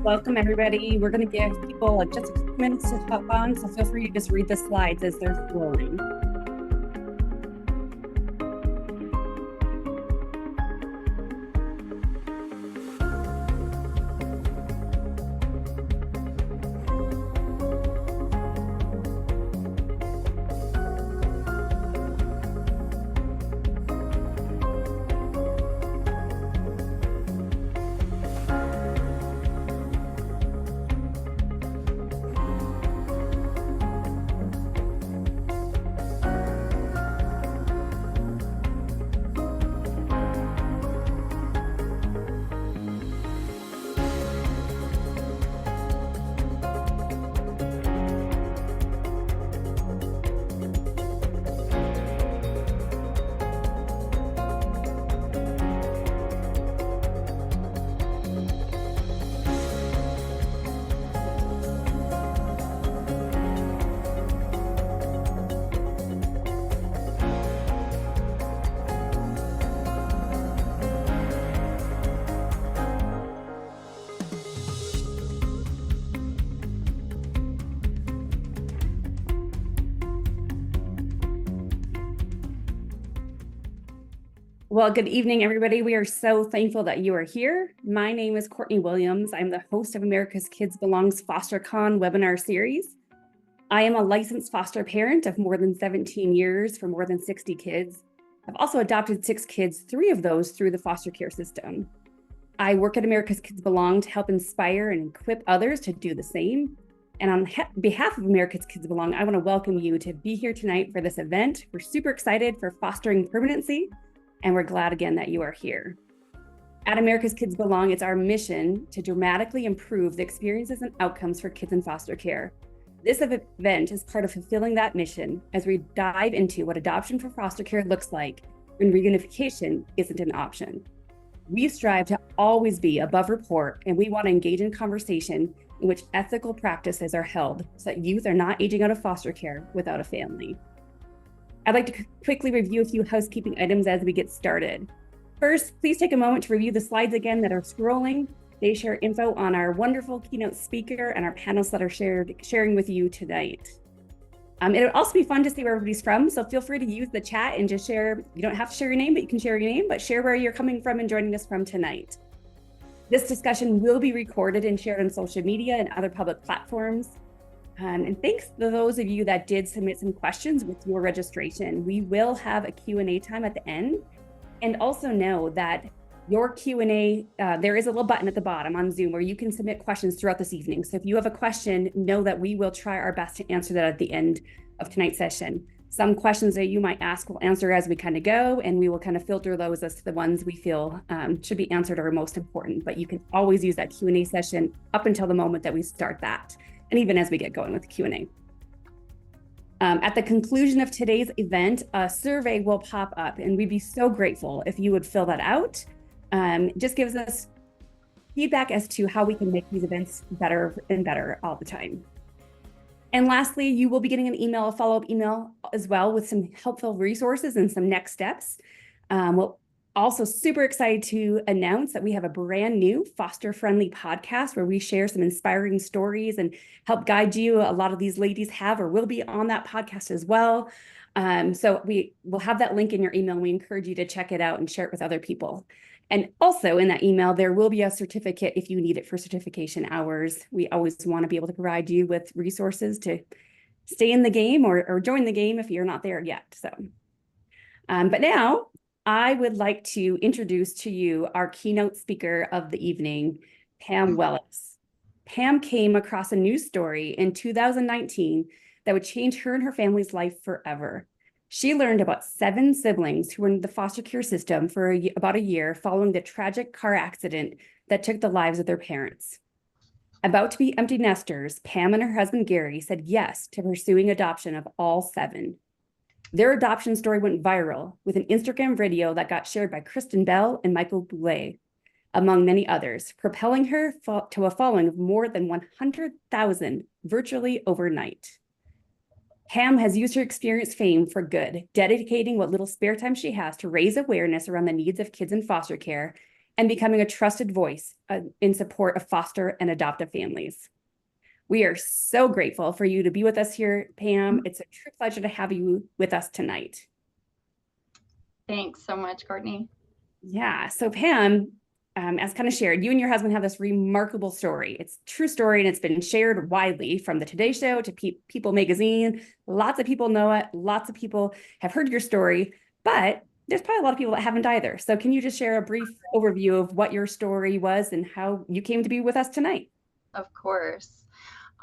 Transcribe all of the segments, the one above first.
Welcome, everybody. We're going to give people just a few minutes to hop on, so feel free to just read the slides as they're scrolling. Well, good evening, everybody. We are so thankful that you are here. My name is Courtney Williams. I'm the host of America's Kids Belong's FosterCon webinar series. I am a licensed foster parent of more than 17 years for more than 60 kids. I've also adopted 6 kids, 3 of those through the foster care system. I work at America's Kids Belong to help inspire and equip others to do the same. And on behalf of America's Kids Belong, I want to welcome you to be here tonight for this event. We're super excited for fostering permanency, and we're glad again that you are here. At America's Kids Belong, it's our mission to dramatically improve the experiences and outcomes for kids in foster care. This event is part of fulfilling that mission as we dive into what adoption for foster care looks like when reunification isn't an option. We strive to always be above report, and we want to engage in conversation in which ethical practices are held so that youth are not aging out of foster care without a family. I'd like to quickly review a few housekeeping items as we get started. First, please take a moment to review the slides again that are scrolling. They share info on our wonderful keynote speaker and our panelists that are sharing with you tonight. It would also be fun to see where everybody's from, so feel free to use the chat and just share. You don't have to share your name, but you can share your name, but share where you're coming from and joining us from tonight. This discussion will be recorded and shared on social media and other public platforms. And thanks to those of you that did submit some questions with your registration. We will have a Q&A time at the end. And also know that your Q&A, there is a little button at the bottom on Zoom where you can submit questions throughout this evening. So if you have a question, know that we will try our best to answer that at the end of tonight's session. Some questions that you might ask we'll answer as we kind of go, and we will kind of filter those as to the ones we feel should be answered or are most important. But you can always use that Q&A session up until the moment that we start that, and even as we get going with the Q&A. At the conclusion of today's event, a survey will pop up, and we'd be so grateful if you would fill that out. Just gives us feedback as to how we can make these events better and better all the time. And lastly, you will be getting an email, a follow-up email as well with some helpful resources and some next steps. We'll also super excited to announce that we have a brand new foster-friendly podcast where we share some inspiring stories and help guide you. A lot of these ladies have or will be on that podcast as well. So we will have that link in your email, and we encourage you to check it out and share it with other people. And also in that email, there will be a certificate if you need it for certification hours. We always want to be able to provide you with resources to stay in the game or join the game if you're not there yet. So, but now I would like to introduce to you our keynote speaker of the evening, Pam Willis. Pam came across a news story in 2019 that would change her and her family's life forever. She learned about 7 siblings who were in the foster care system for about a year following the tragic car accident that took the lives of their parents. About to be empty nesters, Pam and her husband Gary said yes to pursuing adoption of all 7. Their adoption story went viral with an Instagram video that got shared by Kristen Bell and Michael Boulay, among many others, propelling her to a following of more than 100,000 virtually overnight. Pam has used her experience fame for good, dedicating what little spare time she has to raise awareness around the needs of kids in foster care and becoming a trusted voice in support of foster and adoptive families. We are so grateful for you to be with us here, Pam. It's a true pleasure to have you with us tonight. Thanks so much, Courtney. Yeah, so Pam, as kind of shared, you and your husband have this remarkable story. It's a true story, and it's been shared widely from the Today Show to People Magazine. Lots of people know it. Lots of people have heard your story, but there's probably a lot of people that haven't either. So can you just share a brief overview of what your story was and how you came to be with us tonight? Of course.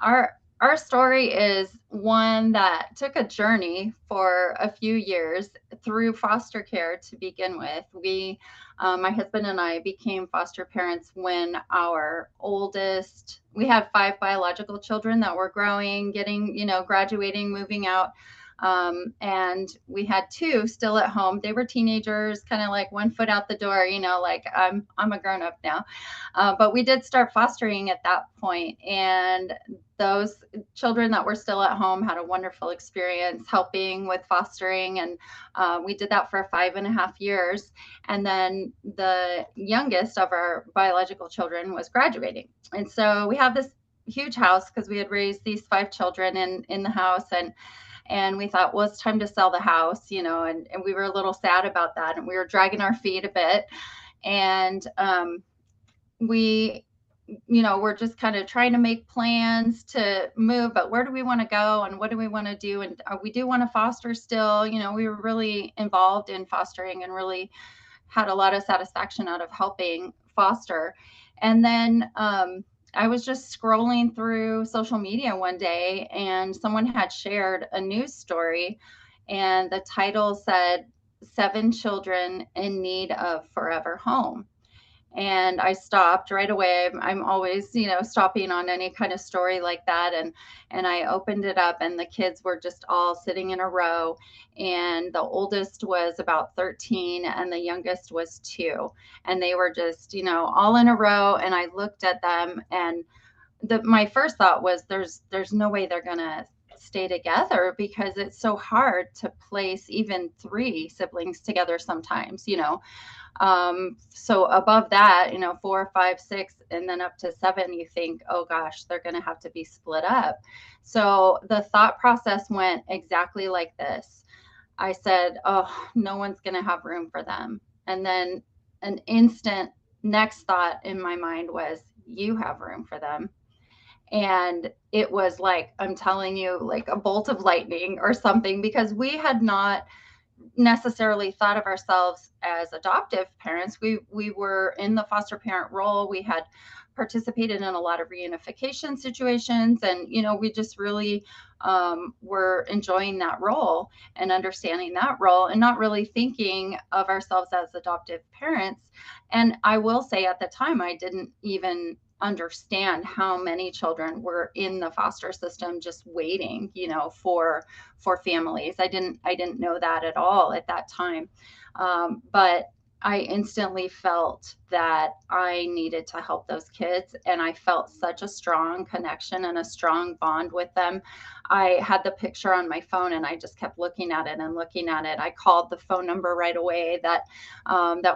Our story is one that took a journey for a few years through foster care to begin with. My husband and I became foster parents when we had 5 biological children that were growing, graduating, moving out. And we had 2 still at home. They were teenagers, kind of like 1 foot out the door, like I'm a grown up now. But we did start fostering at that point, and those children that were still at home had a wonderful experience helping with fostering, and we did that for 5.5 years. And then the youngest of our biological children was graduating, and so we have this huge house because we had raised these 5 children in the house, and we thought, well, it's time to sell the house, and we were a little sad about that, and we were dragging our feet a bit. And we we're just kind of trying to make plans to move, but where do we want to go and what do we want to do? And we do want to foster still. We were really involved in fostering and really had a lot of satisfaction out of helping foster. And then I was just scrolling through social media one day, and someone had shared a news story, and the title said 7 children in need of forever home. And I stopped right away. I'm always, stopping on any kind of story like that. And I opened it up, and the kids were just all sitting in a row. And the oldest was about 13 and the youngest was 2. And they were just, all in a row. And I looked at them, and my first thought was there's no way they're going to stay together, because it's so hard to place even 3 siblings together sometimes. So above that, 4, 5, 6, and then up to 7, you think, oh gosh, they're going to have to be split up. So the thought process went exactly like this. I said, oh, no one's going to have room for them. And then an instant next thought in my mind was, you have room for them. And it was like, I'm telling you, like a bolt of lightning or something, because we had not necessarily thought of ourselves as adoptive parents. We were in the foster parent role. We had participated in a lot of reunification situations, and we just really were enjoying that role and understanding that role, and not really thinking of ourselves as adoptive parents. And I will say, at the time, I didn't even understand how many children were in the foster system just waiting, for families. I didn't know that at all at that time. But I instantly felt that I needed to help those kids, and I felt such a strong connection and a strong bond with them. I had the picture on my phone, and I just kept looking at it and looking at it. I called the phone number right away that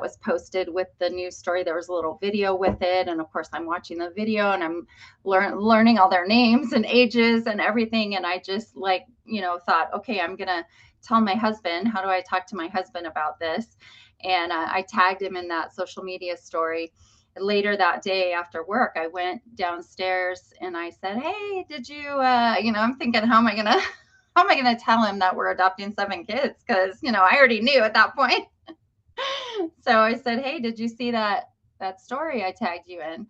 was posted with the news story. There was a little video with it, and of course I'm watching the video, and I'm learning all their names and ages and everything. And I just thought, okay, I'm gonna tell my husband. How do I talk to my husband about this? And I tagged him in that social media story. Later that day after work, I went downstairs and I said, hey, did you, I'm thinking, how am I gonna tell him that we're adopting 7 kids? Because, I already knew at that point. So I said, hey, did you see that story I tagged you in?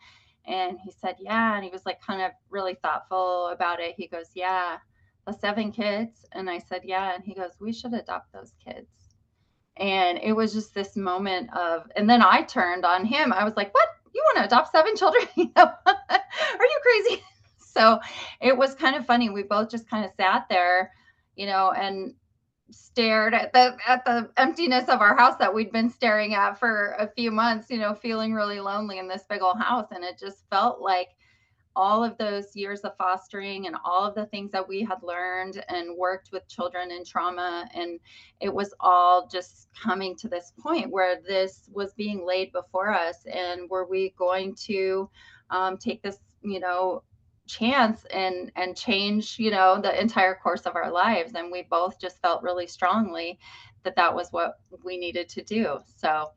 And he said, yeah. And he was like kind of really thoughtful about it. He goes, yeah, the 7 kids. And I said, yeah. And he goes, we should adopt those kids. And it was just this moment of, and then I turned on him. I was like, what? You want to adopt 7 children? Are you crazy? So it was kind of funny. We both just kind of sat there, and stared at the emptiness of our house that we'd been staring at for a few months, feeling really lonely in this big old house. And it just felt like all of those years of fostering and all of the things that we had learned and worked with children in trauma, and it was all just coming to this point where this was being laid before us, and were we going to take this, chance and change, the entire course of our lives. And we both just felt really strongly that that was what we needed to do. So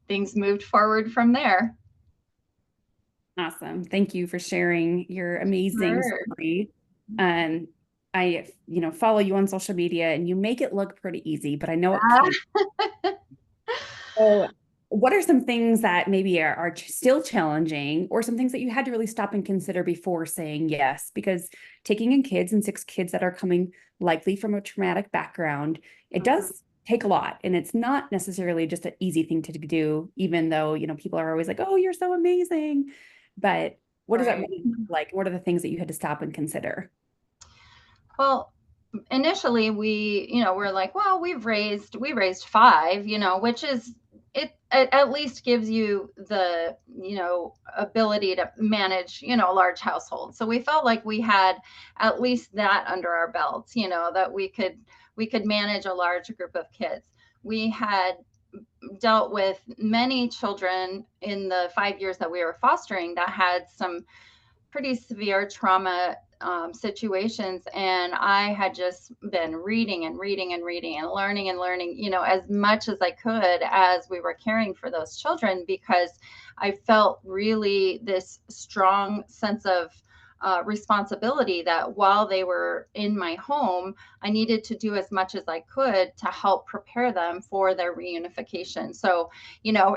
things moved forward from there. Awesome. Thank you for sharing your amazing Sure. story. Um, I, follow you on social media and you make it look pretty easy, but I know it can't. So, what are some things that maybe are still challenging, or some things that you had to really stop and consider before saying yes? Because taking in kids and 6 kids that are coming likely from a traumatic background, it does take a lot, and it's not necessarily just an easy thing to do, even though, people are always like, "Oh, you're so amazing." But what does that Right. really look like? What are the things that you had to stop and consider? Well, initially we're like, well, we raised five, which is it at least gives you the, ability to manage, a large household. So we felt like we had at least that under our belts, that we could manage a large group of kids. We had dealt with many children in the 5 years that we were fostering that had some pretty severe trauma situations. And I had just been reading and reading and reading and learning, as much as I could as we were caring for those children, because I felt really this strong sense of responsibility that while they were in my home, I needed to do as much as I could to help prepare them for their reunification. So,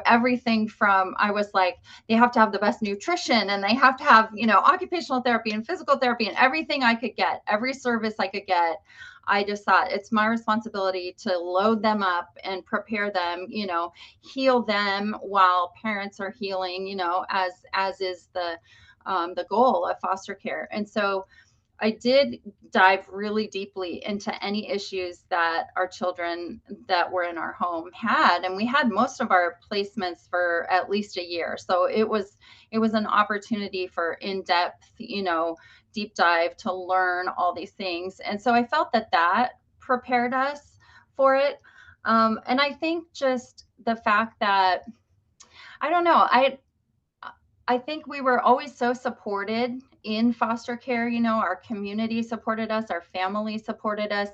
everything from, I was like, they have to have the best nutrition, and they have to have, occupational therapy and physical therapy and everything I could get, every service I could get. I just thought it's my responsibility to load them up and prepare them, heal them while parents are healing, as is the goal of foster care. And so I did dive really deeply into any issues that our children that were in our home had, and we had most of our placements for at least a year. So it was an opportunity for in-depth, deep dive to learn all these things. And so I felt that prepared us for it. And I think just the fact that, I don't know, I think we were always so supported in foster care. Our community supported us, our family supported us.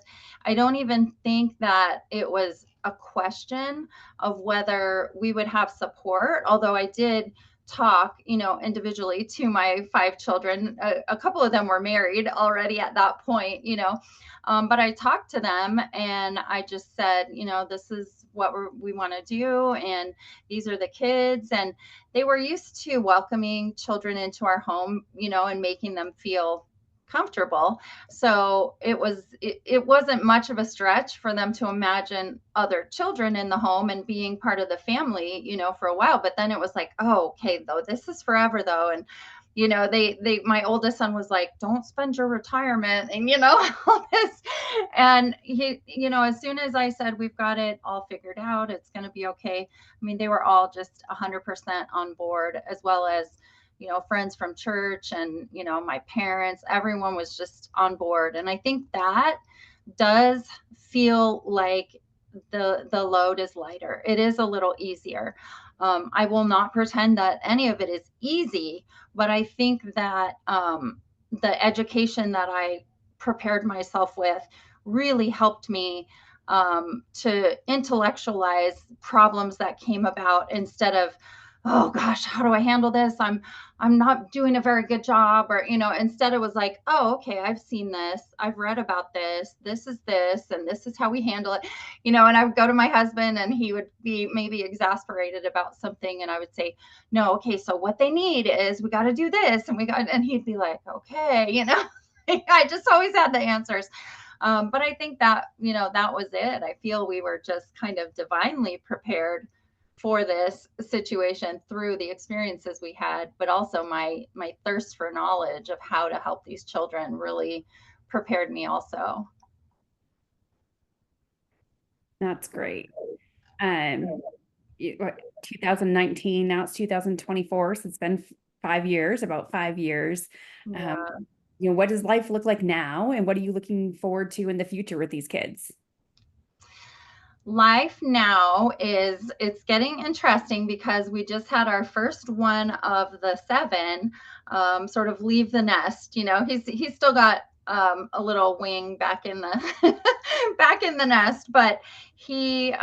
I don't even think that it was a question of whether we would have support, although I did talk, individually to my 5 children. A couple of them were married already at that point, but I talked to them and I just said, this is what we want to do. And these are the kids. And they were used to welcoming children into our home, and making them feel comfortable. So it wasn't much of a stretch for them to imagine other children in the home and being part of the family, for a while. But then it was like, oh, okay, though, this is forever though. And they my oldest son was like, don't spend your retirement, and all this. And he, as soon as I said, we've got it all figured out, it's going to be okay, I mean, they were all just 100% on board, as well as, friends from church and, my parents, everyone was just on board. And I think that does feel like the load is lighter. It is a little easier. I will not pretend that any of it is easy, but I think that the education that I prepared myself with really helped me to intellectualize problems that came about, instead of, oh gosh, how do I handle this? I'm not doing a very good job. Or, instead it was like, oh, okay, I've seen this, I've read about this is this, and this is how we handle it. And I would go to my husband and he would be maybe exasperated about something, and I would say, no, okay, so what they need is we got to do this, and he'd be like, okay, I just always had the answers. But I think that, that was it. I feel we were just kind of divinely prepared for this situation through the experiences we had, but also my thirst for knowledge of how to help these children really prepared me also. That's great. Um, 2019, now it's 2024, so it's been 5 years, about 5 years. Um, Yeah. what does life look like now, and what are you looking forward to in the future with these kids? Life now is it's getting interesting because we just had our first one of the seven sort of leave the nest. He's still got a little wing back in the back in the nest, but he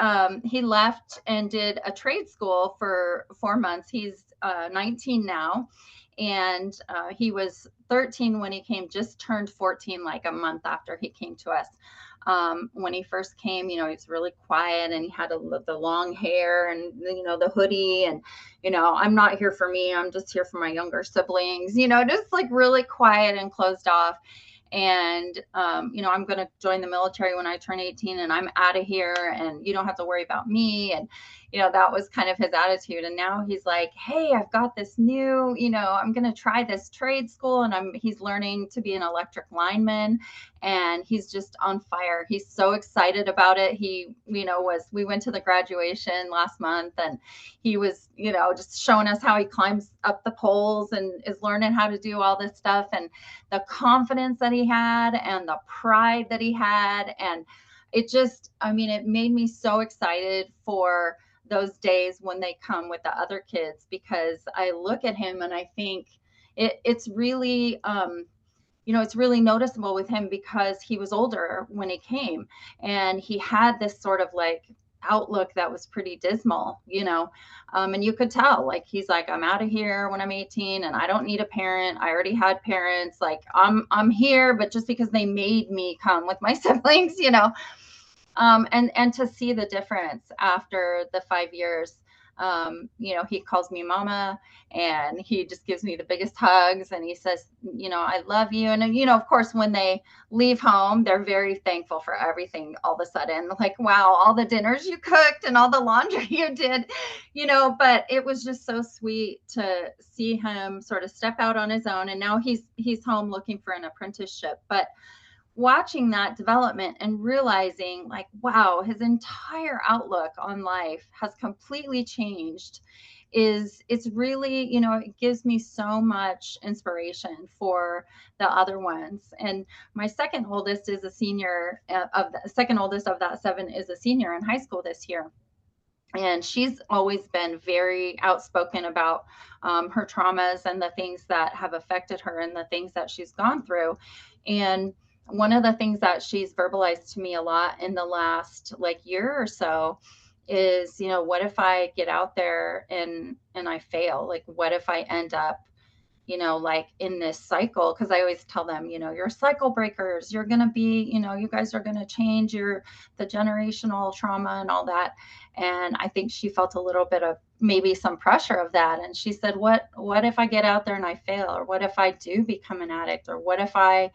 left and did a trade school for 4 months. He's 19 now, and he was 13 when he came, just turned 14 like a month after he came to us. When he first came, he's really quiet, and he had the long hair and, the hoodie, and, I'm not here for me. I'm just here for my younger siblings, just like really quiet and closed off. And, I'm going to join the military when I turn 18, and I'm out of here, and you don't have to worry about me. And, that was kind of his attitude. And now he's like, hey, I've got this new, I'm going to try this trade school, and he's learning to be an electric lineman, and he's just on fire. He's so excited about it. We went to the graduation last month, and he was, just showing us how he climbs up the poles and is learning how to do all this stuff. And the confidence that he had and the pride that he had. And it made me so excited for those days when they come with the other kids, because I look at him and I think it's really, it's really noticeable with him because he was older when he came, and he had this sort of like outlook that was pretty dismal, and you could tell, like, he's like, I'm out of here when I'm 18, and I don't need a parent. I already had parents. Like, I'm here, but just because they made me come with my siblings, and to see the difference after the 5 years. He calls me mama, and he just gives me the biggest hugs, and he says, I love you. And, of course, when they leave home, they're very thankful for everything all of a sudden, like, wow, all the dinners you cooked and all the laundry you did, but it was just so sweet to see him sort of step out on his own. And now he's home looking for an apprenticeship. But watching that development and realizing, like, wow, his entire outlook on life has completely changed, it's really, it gives me so much inspiration for the other ones. And my second oldest is a senior, of the second oldest of that seven is a senior in high school this year. And she's always been very outspoken about her traumas and the things that have affected her and the things that she's gone through. And one of the things that she's verbalized to me a lot in the last like year or so is, what if I get out there and I fail? Like, what if I end up, like in this cycle? Because I always tell them, you're cycle breakers. You're going to be, you guys are going to change the generational trauma and all that. And I think she felt a little bit of maybe some pressure of that. And she said, what if I get out there and I fail? Or what if I do become an addict? Or what if I,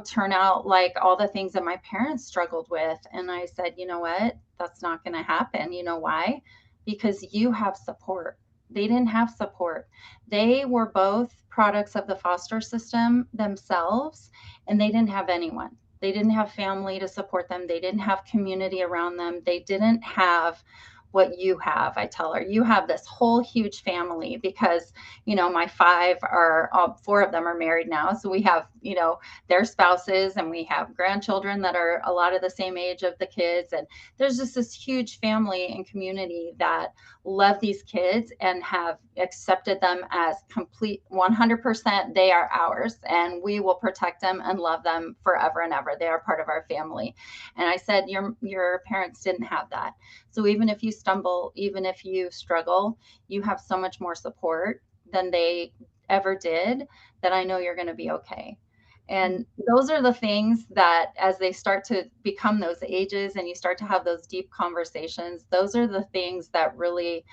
turn out like all the things that my parents struggled with? And I said, you know what? That's not going to happen. You know why? Because you have support. They didn't have support. They were both products of the foster system themselves, and they didn't have anyone. They didn't have family to support them. They didn't have community around them. They didn't have what you have. I tell her, you have this whole huge family, because, my five are, four of them are married now. So we have, their spouses, and we have grandchildren that are a lot of the same age of the kids. And there's just this huge family and community that love these kids and have accepted them as complete 100%. They are ours, and we will protect them and love them forever and ever. They are part of our family. And I said, your parents didn't have that. So even if you stumble, even if you struggle, you have so much more support than they ever did, that I know you're going to be okay. And those are the things that, as they start to become those ages and you start to have those deep conversations, those are the things that really,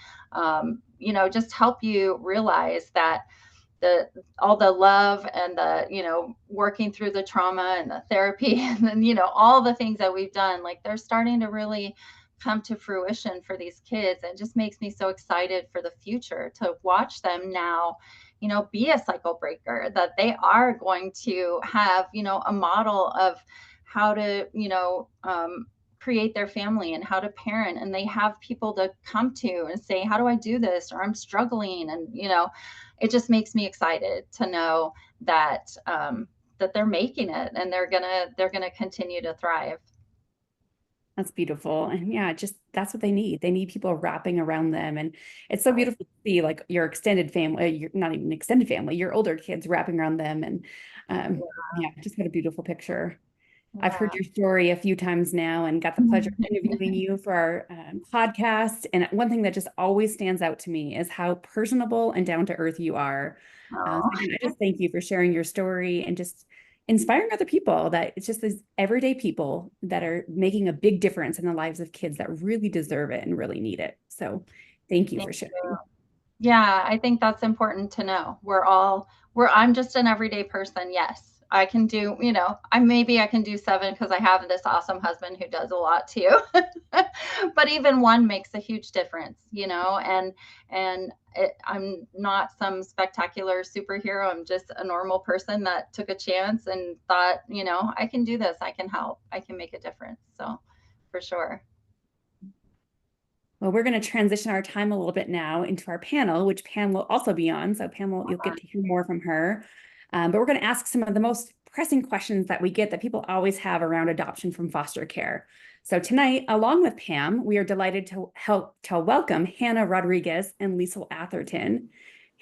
just help you realize that all the love and the, working through the trauma and the therapy and then, all the things that we've done, like, they're starting to really come to fruition for these kids. And just makes me so excited for the future to watch them now, be a cycle breaker, that they are going to have, a model of how to, create their family and how to parent, and they have people to come to and say, how do I do this, or I'm struggling. And it just makes me excited to know that that they're making it, and they're gonna continue to thrive. That's beautiful. And yeah, just that's what they need. They need people wrapping around them. And it's so Right. beautiful to see like your extended family, you're not even extended family, your older kids wrapping around them. And yeah, just what a beautiful picture. I've Yeah. heard your story a few times now and got the pleasure of interviewing you for our podcast. And one thing that just always stands out to me is how personable and down to earth you are. So Oh, again, I just thank you for sharing your story and just inspiring other people that it's just these everyday people that are making a big difference in the lives of kids that really deserve it and really need it. So thank you thank for you. sharing. Yeah, I think that's important to know. I'm just an everyday person. Yes, I can do, I can do seven because I have this awesome husband who does a lot too. But even one makes a huge difference, I'm not some spectacular superhero. I'm just a normal person that took a chance and thought, I can do this. I can help. I can make a difference. So for sure. Well, we're going to transition our time a little bit now into our panel, which Pam will also be on. So Pam you'll get to hear more from her. But we're going to ask some of the most pressing questions that we get that people always have around adoption from foster care. So tonight, along with Pam, we are delighted to welcome Hannah Rodriguez and Liesl Atherton.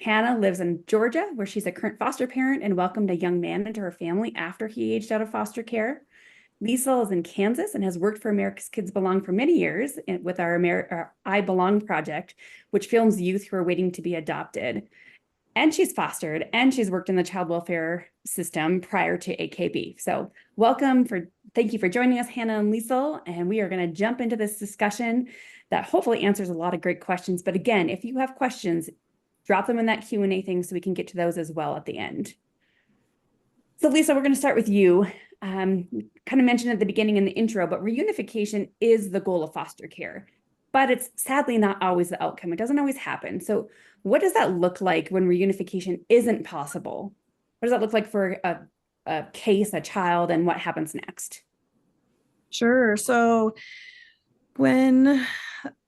Hannah lives in Georgia, where she's a current foster parent and welcomed a young man into her family after he aged out of foster care. Liesl is in Kansas and has worked for America's Kids Belong for many years with our I Belong project, which films youth who are waiting to be adopted. And she's fostered and she's worked in the child welfare system prior to AKB. So thank you for joining us, Hannah and Liesl. And we are going to jump into this discussion that hopefully answers a lot of great questions. But again, if you have questions, drop them in that Q&A thing so we can get to those as well at the end. So Liesl, we're going to start with you. Kind of mentioned at the beginning in the intro, but reunification is the goal of foster care, but it's sadly not always the outcome. It doesn't always happen. So what does that look like when reunification isn't possible? What does that look like for a case, a child, and what happens next? Sure. So when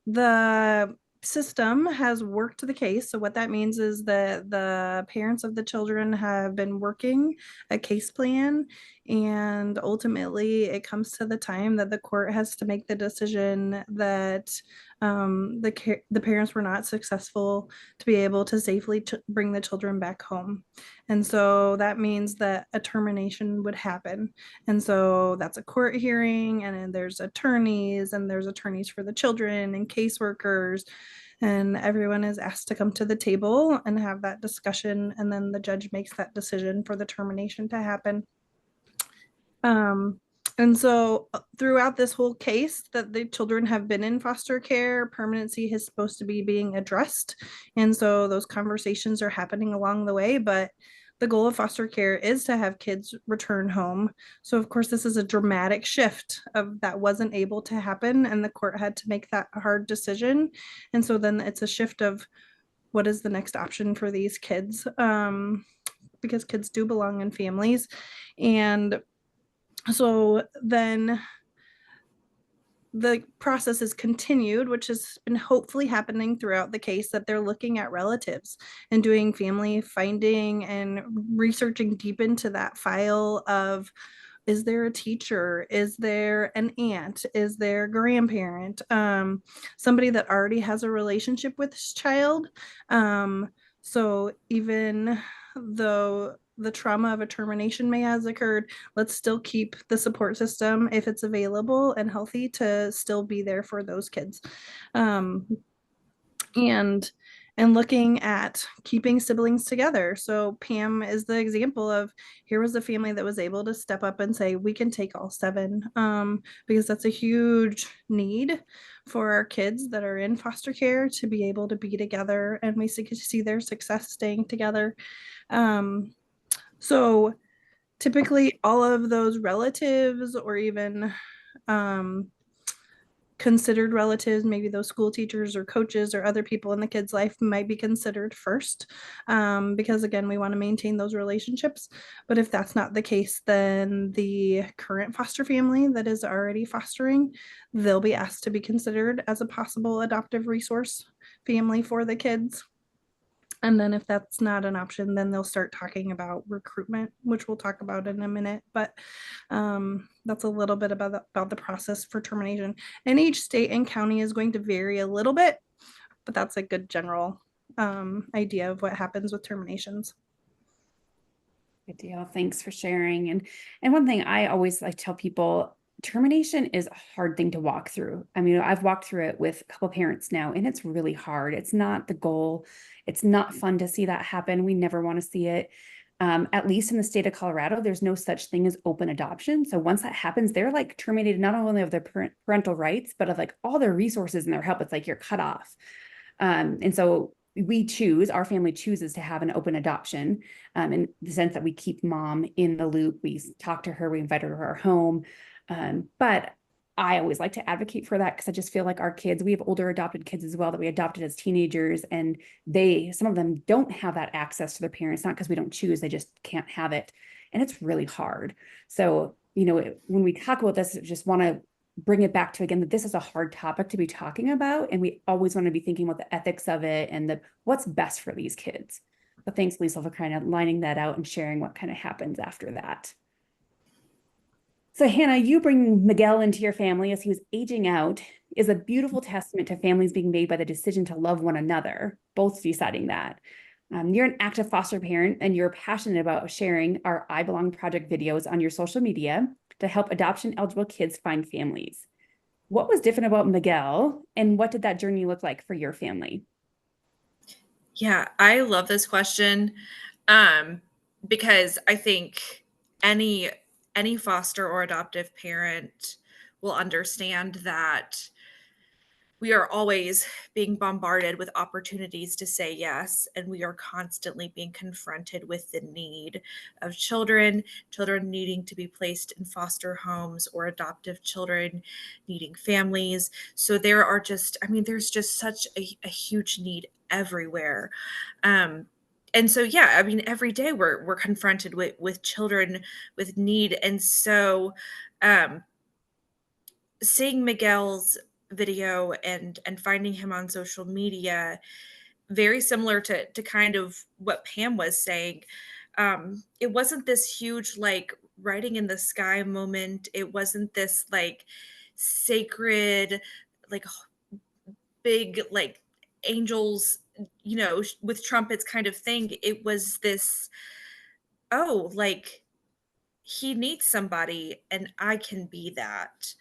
the system has worked the case, so what that means is that the parents of the children have been working a case plan, and ultimately it comes to the time that the court has to make the decision that the parents were not successful to be able to safely bring the children back home. And so that means that a termination would happen. And so that's a court hearing, and then there's attorneys for the children and caseworkers, and everyone is asked to come to the table and have that discussion. And then the judge makes that decision for the termination to happen. And so throughout this whole case that the children have been in foster care, permanency is supposed to be being addressed. And so those conversations are happening along the way, but the goal of foster care is to have kids return home. So of course, this is a dramatic shift of that wasn't able to happen, and the court had to make that hard decision. And so then it's a shift of what is the next option for these kids, because kids do belong in families. And so then the process is continued, which has been hopefully happening throughout the case, that they're looking at relatives and doing family finding and researching deep into that file of, is there a teacher? Is there an aunt? Is there a grandparent? Somebody that already has a relationship with this child. So even though the trauma of a termination may has occurred, let's still keep the support system, if it's available and healthy, to still be there for those kids. And looking at keeping siblings together. So Pam is the example of, here was a family that was able to step up and say, we can take all seven, because that's a huge need for our kids that are in foster care to be able to be together, and we see their success staying together. So typically all of those relatives or even considered relatives, maybe those school teachers or coaches or other people in the kid's life might be considered first, because again, we want to maintain those relationships. But if that's not the case, then the current foster family that is already fostering, they'll be asked to be considered as a possible adoptive resource family for the kids. And then if that's not an option, then they'll start talking about recruitment, which we'll talk about in a minute. But that's a little bit about the process for termination. And each state and county is going to vary a little bit, but that's a good general idea of what happens with terminations. Good deal. Thanks for sharing. And one thing I always like to tell people, termination is a hard thing to walk through. I mean, I've walked through it with a couple of parents now, and it's really hard. It's not the goal. It's not fun to see that happen. We never want to see it. At least in the state of Colorado, there's no such thing as open adoption. So once that happens, they're like terminated not only of their parental rights, but of like all their resources and their help. It's like you're cut off. And so our family chooses to have an open adoption, in the sense that we keep mom in the loop. We talk to her, we invite her to our home. But I always like to advocate for that because I just feel like our kids, we have older adopted kids as well that we adopted as teenagers, and some of them don't have that access to their parents, not because we don't choose, they just can't have it. And it's really hard. So, when we talk about this, I just want to bring it back to, again, that this is a hard topic to be talking about. And we always want to be thinking about the ethics of it and what's best for these kids. But thanks, Lisa, for kind of lining that out and sharing what kind of happens after that. So Hannah, you bring Miguel into your family as he was aging out is a beautiful testament to families being made by the decision to love one another, both deciding that. You're an active foster parent and you're passionate about sharing our I Belong Project videos on your social media to help adoption eligible kids find families. What was different about Miguel and what did that journey look like for your family? Yeah, I love this question because I think any foster or adoptive parent will understand that we are always being bombarded with opportunities to say yes, and we are constantly being confronted with the need of children needing to be placed in foster homes or adoptive children needing families. So there's just such a huge need everywhere. And so, yeah, I mean, every day we're confronted with children with need. And so seeing Miguel's video and finding him on social media, very similar to kind of what Pam was saying. It wasn't this huge like writing in the sky moment. It wasn't this like sacred, like big like angels, with trumpets kind of thing. It was this, oh, like he needs somebody and I can be that.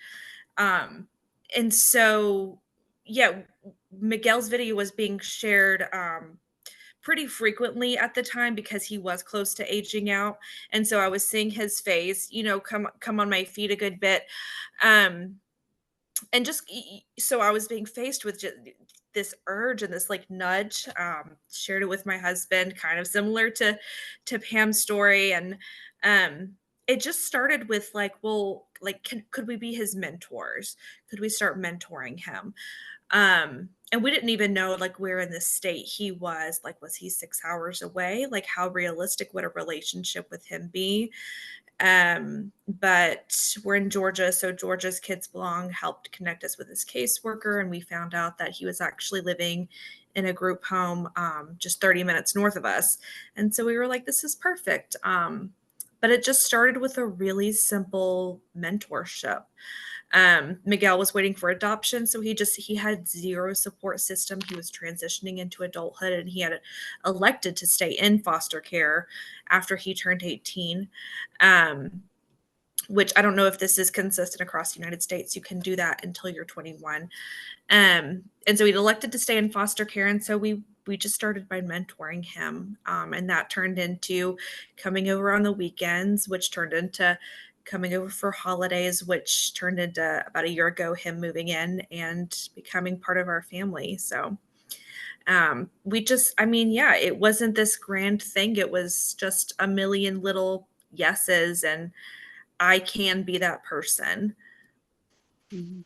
And so, yeah, Miguel's video was being shared pretty frequently at the time because he was close to aging out. And so I was seeing his face, come on my feet a good bit. And just so I was being faced with just this urge and this like nudge. Shared it with my husband, kind of similar to Pam's story. And it just started with like, well, like, could we be his mentors? Could we start mentoring him? And we didn't even know like where in the state he was. Like, was he 6 hours away? Like, how realistic would a relationship with him be? But we're in Georgia, so Georgia's Kids Belong helped connect us with his caseworker, and we found out that he was actually living in a group home just 30 minutes north of us. And so we were like, this is perfect. But it just started with a really simple mentorship. Miguel was waiting for adoption, so he had zero support system. He was transitioning into adulthood, and he had elected to stay in foster care after he turned 18, which I don't know if this is consistent across the United States. You can do that until you're 21. And so he'd elected to stay in foster care, and so we just started by mentoring him, and that turned into coming over on the weekends, which turned into coming over for holidays, which turned into about a year ago him moving in and becoming part of our family. So it wasn't this grand thing. It was just a million little yeses, and I can be that person. Mm-hmm.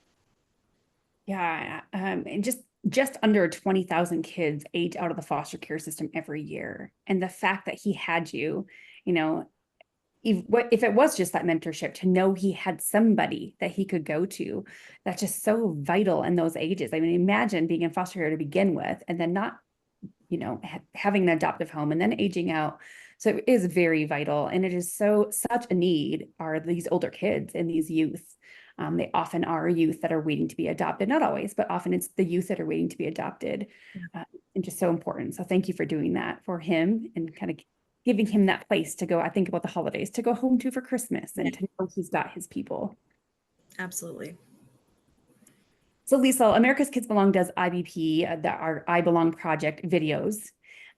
Yeah, and just under 20,000 kids age out of the foster care system every year. And the fact that he had you, you know, if it was just that mentorship, to know he had somebody that he could go to, that's just so vital in those ages. I mean, imagine being in foster care to begin with, and then not, having an adoptive home and then aging out. So it is very vital, and it is such a need are these older kids and these youth. They often are youth that are waiting to be adopted, not always, but often it's the youth that are waiting to be adopted, and just so important. So thank you for doing that for him and kind of giving him that place to go. I think about the holidays to go home to for Christmas and to know he's got his people. Absolutely. So Lisa, America's Kids Belong does IBP, our I Belong project videos.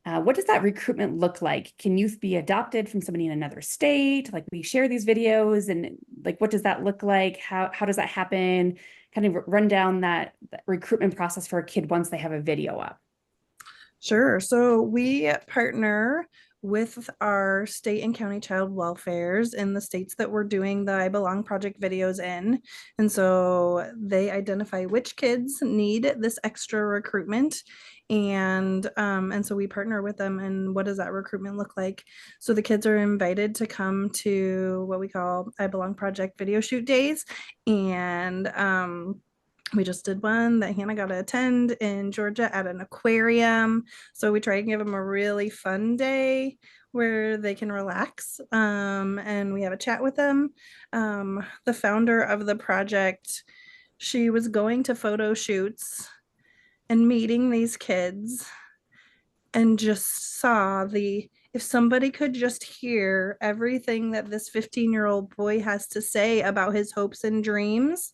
What does that recruitment look like? Can youth be adopted from somebody in another state? Like, we share these videos, and like, what does that look like? How does that happen? Kind of run down that recruitment process for a kid once they have a video up. Sure. So we partner with our state and county child welfares in the states that we're doing the I Belong project videos in. And so they identify which kids need this extra recruitment. And so we partner with them. And what does that recruitment look like? So the kids are invited to come to what we call I Belong project video shoot days. And we just did one that Hannah got to attend in Georgia at an aquarium. So we try and give them a really fun day where they can relax. And we have a chat with them. The founder of the project, she was going to photo shoots and meeting these kids and just saw if somebody could just hear everything that this 15-year-old boy has to say about his hopes and dreams,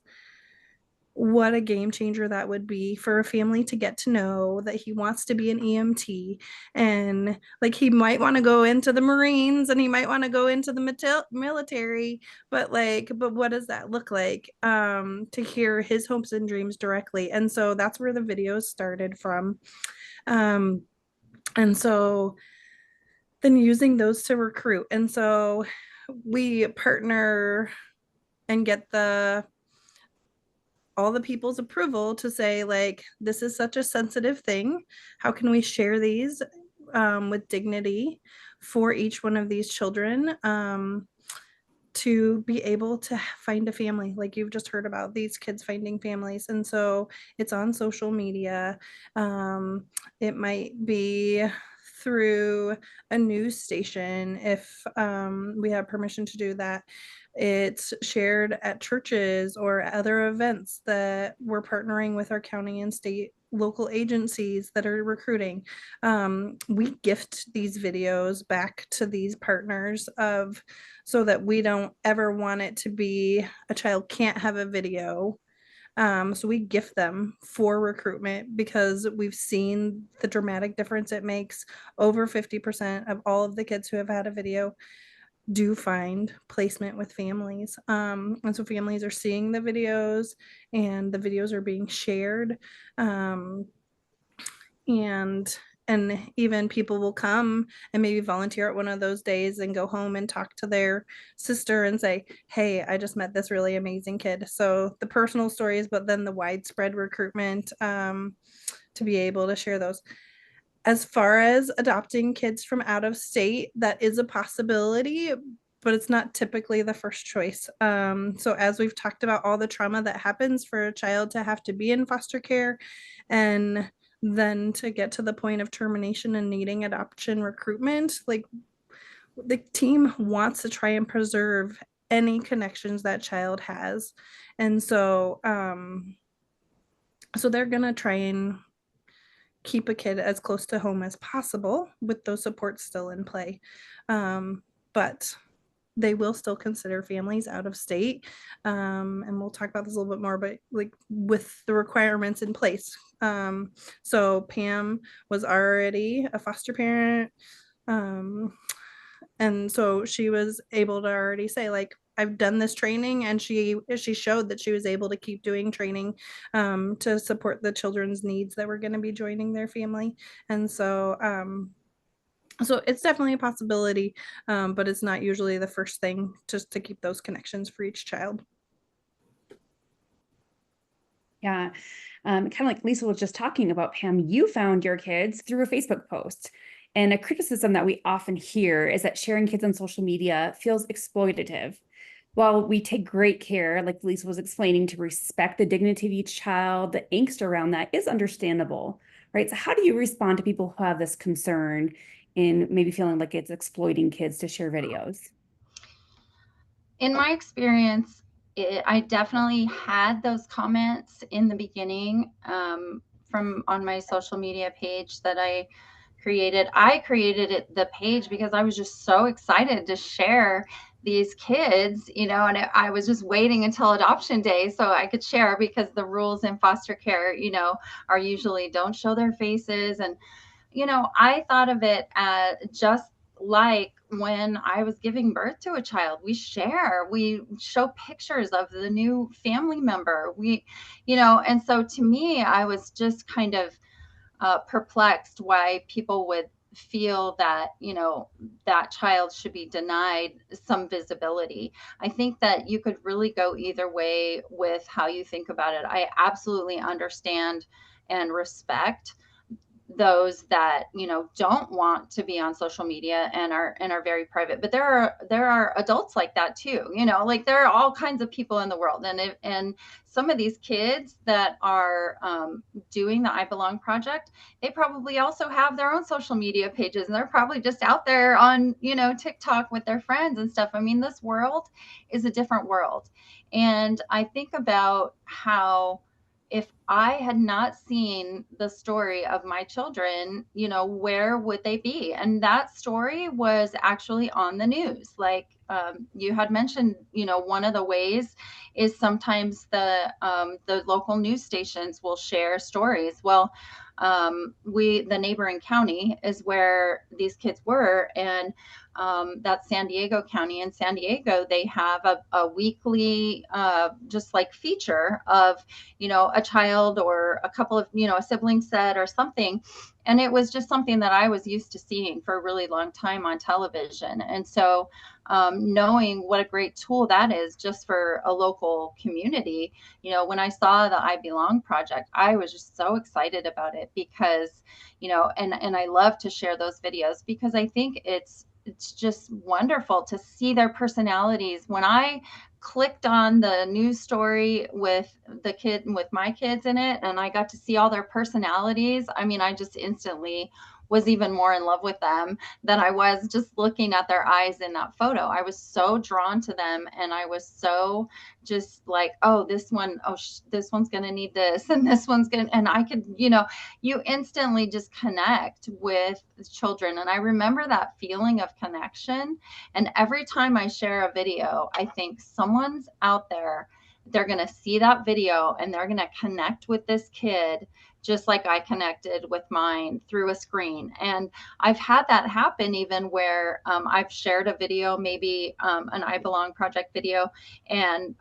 what a game changer that would be for a family to get to know that he wants to be an EMT, and like he might want to go into the Marines and he might want to go into the military, but what does that look like, to hear his hopes and dreams directly. And so that's where the videos started from. And so then using those to recruit. And so we partner and get all the people's approval to say, like, this is such a sensitive thing. How can we share these with dignity for each one of these children, to be able to find a family, like you've just heard about these kids finding families. And so it's on social media. It might be through a news station if we have permission to do that. It's shared at churches or other events that we're partnering with our county and state local agencies that are recruiting. We gift these videos back to these partners so that we don't ever want it to be a child can't have a video. So we gift them for recruitment because we've seen the dramatic difference it makes. Over 50% of all of the kids who have had a video do find placement with families. And so families are seeing the videos and the videos are being shared. And even people will come and maybe volunteer at one of those days and go home and talk to their sister and say, hey, I just met this really amazing kid. So the personal stories, but then the widespread recruitment, to be able to share those. As far as adopting kids from out of state, that is a possibility, but it's not typically the first choice. So as we've talked about all the trauma that happens for a child to have to be in foster care and then to get to the point of termination and needing adoption recruitment, like the team wants to try and preserve any connections that child has. And so they're gonna try and keep a kid as close to home as possible with those supports still in play. But they will still consider families out of state. And we'll talk about this a little bit more, but like with the requirements in place. So Pam was already a foster parent. And so she was able to already say, like, I've done this training, and she showed that she was able to keep doing training to support the children's needs that were going to be joining their family. And so so it's definitely a possibility, but it's not usually the first thing, just to keep those connections for each child. Yeah. Kind of like Lisa was just talking about, Pam, you found your kids through a Facebook post. And a criticism that we often hear is that sharing kids on social media feels exploitative. While we take great care, like Lisa was explaining, to respect the dignity of each child, the angst around that is understandable, right? So how do you respond to people who have this concern in maybe feeling like it's exploiting kids to share videos? In my experience, I definitely had those comments in the beginning, from on my social media page that I created. I created the page because I was just so excited to share these kids, and I was just waiting until adoption day so I could share, because the rules in foster care, are usually don't show their faces. And I thought of it as just like when I was giving birth to a child. We show pictures of the new family member. And so to me, I was just kind of perplexed why people would feel that, that child should be denied some visibility. I think that you could really go either way with how you think about it. I absolutely understand and respect those that don't want to be on social media and are very private, but there are adults like that too. Like there are all kinds of people in the world, and some of these kids that are doing the I Belong project, they probably also have their own social media pages, and they're probably just out there on TikTok with their friends and stuff. I mean, this world is a different world, and I think about how, if I had not seen the story of my children, where would they be? And that story was actually on the news. Like you had mentioned, one of the ways is sometimes the local news stations will share stories. Well, the neighboring county is where these kids were, and that's San Diego County. In San Diego, they have a weekly just like feature of a child or a couple of a sibling set or something. And it was just something that I was used to seeing for a really long time on television. And so knowing what a great tool that is just for a local community, when I saw the I Belong project, I was just so excited about it, because and I love to share those videos, because I think it's just wonderful to see their personalities. When I clicked on the news story with my kids in it, and I got to see all their personalities, I mean, I just instantly was even more in love with them than I was just looking at their eyes in that photo. I was so drawn to them, and I was so just like, oh, this one, this one's going to need this, and this one's going to, and I could, you instantly just connect with children. And I remember that feeling of connection. And every time I share a video, I think someone's out there, they're going to see that video and they're going to connect with this kid just like I connected with mine through a screen. And I've had that happen even where I've shared a video, maybe an I Belong project video, and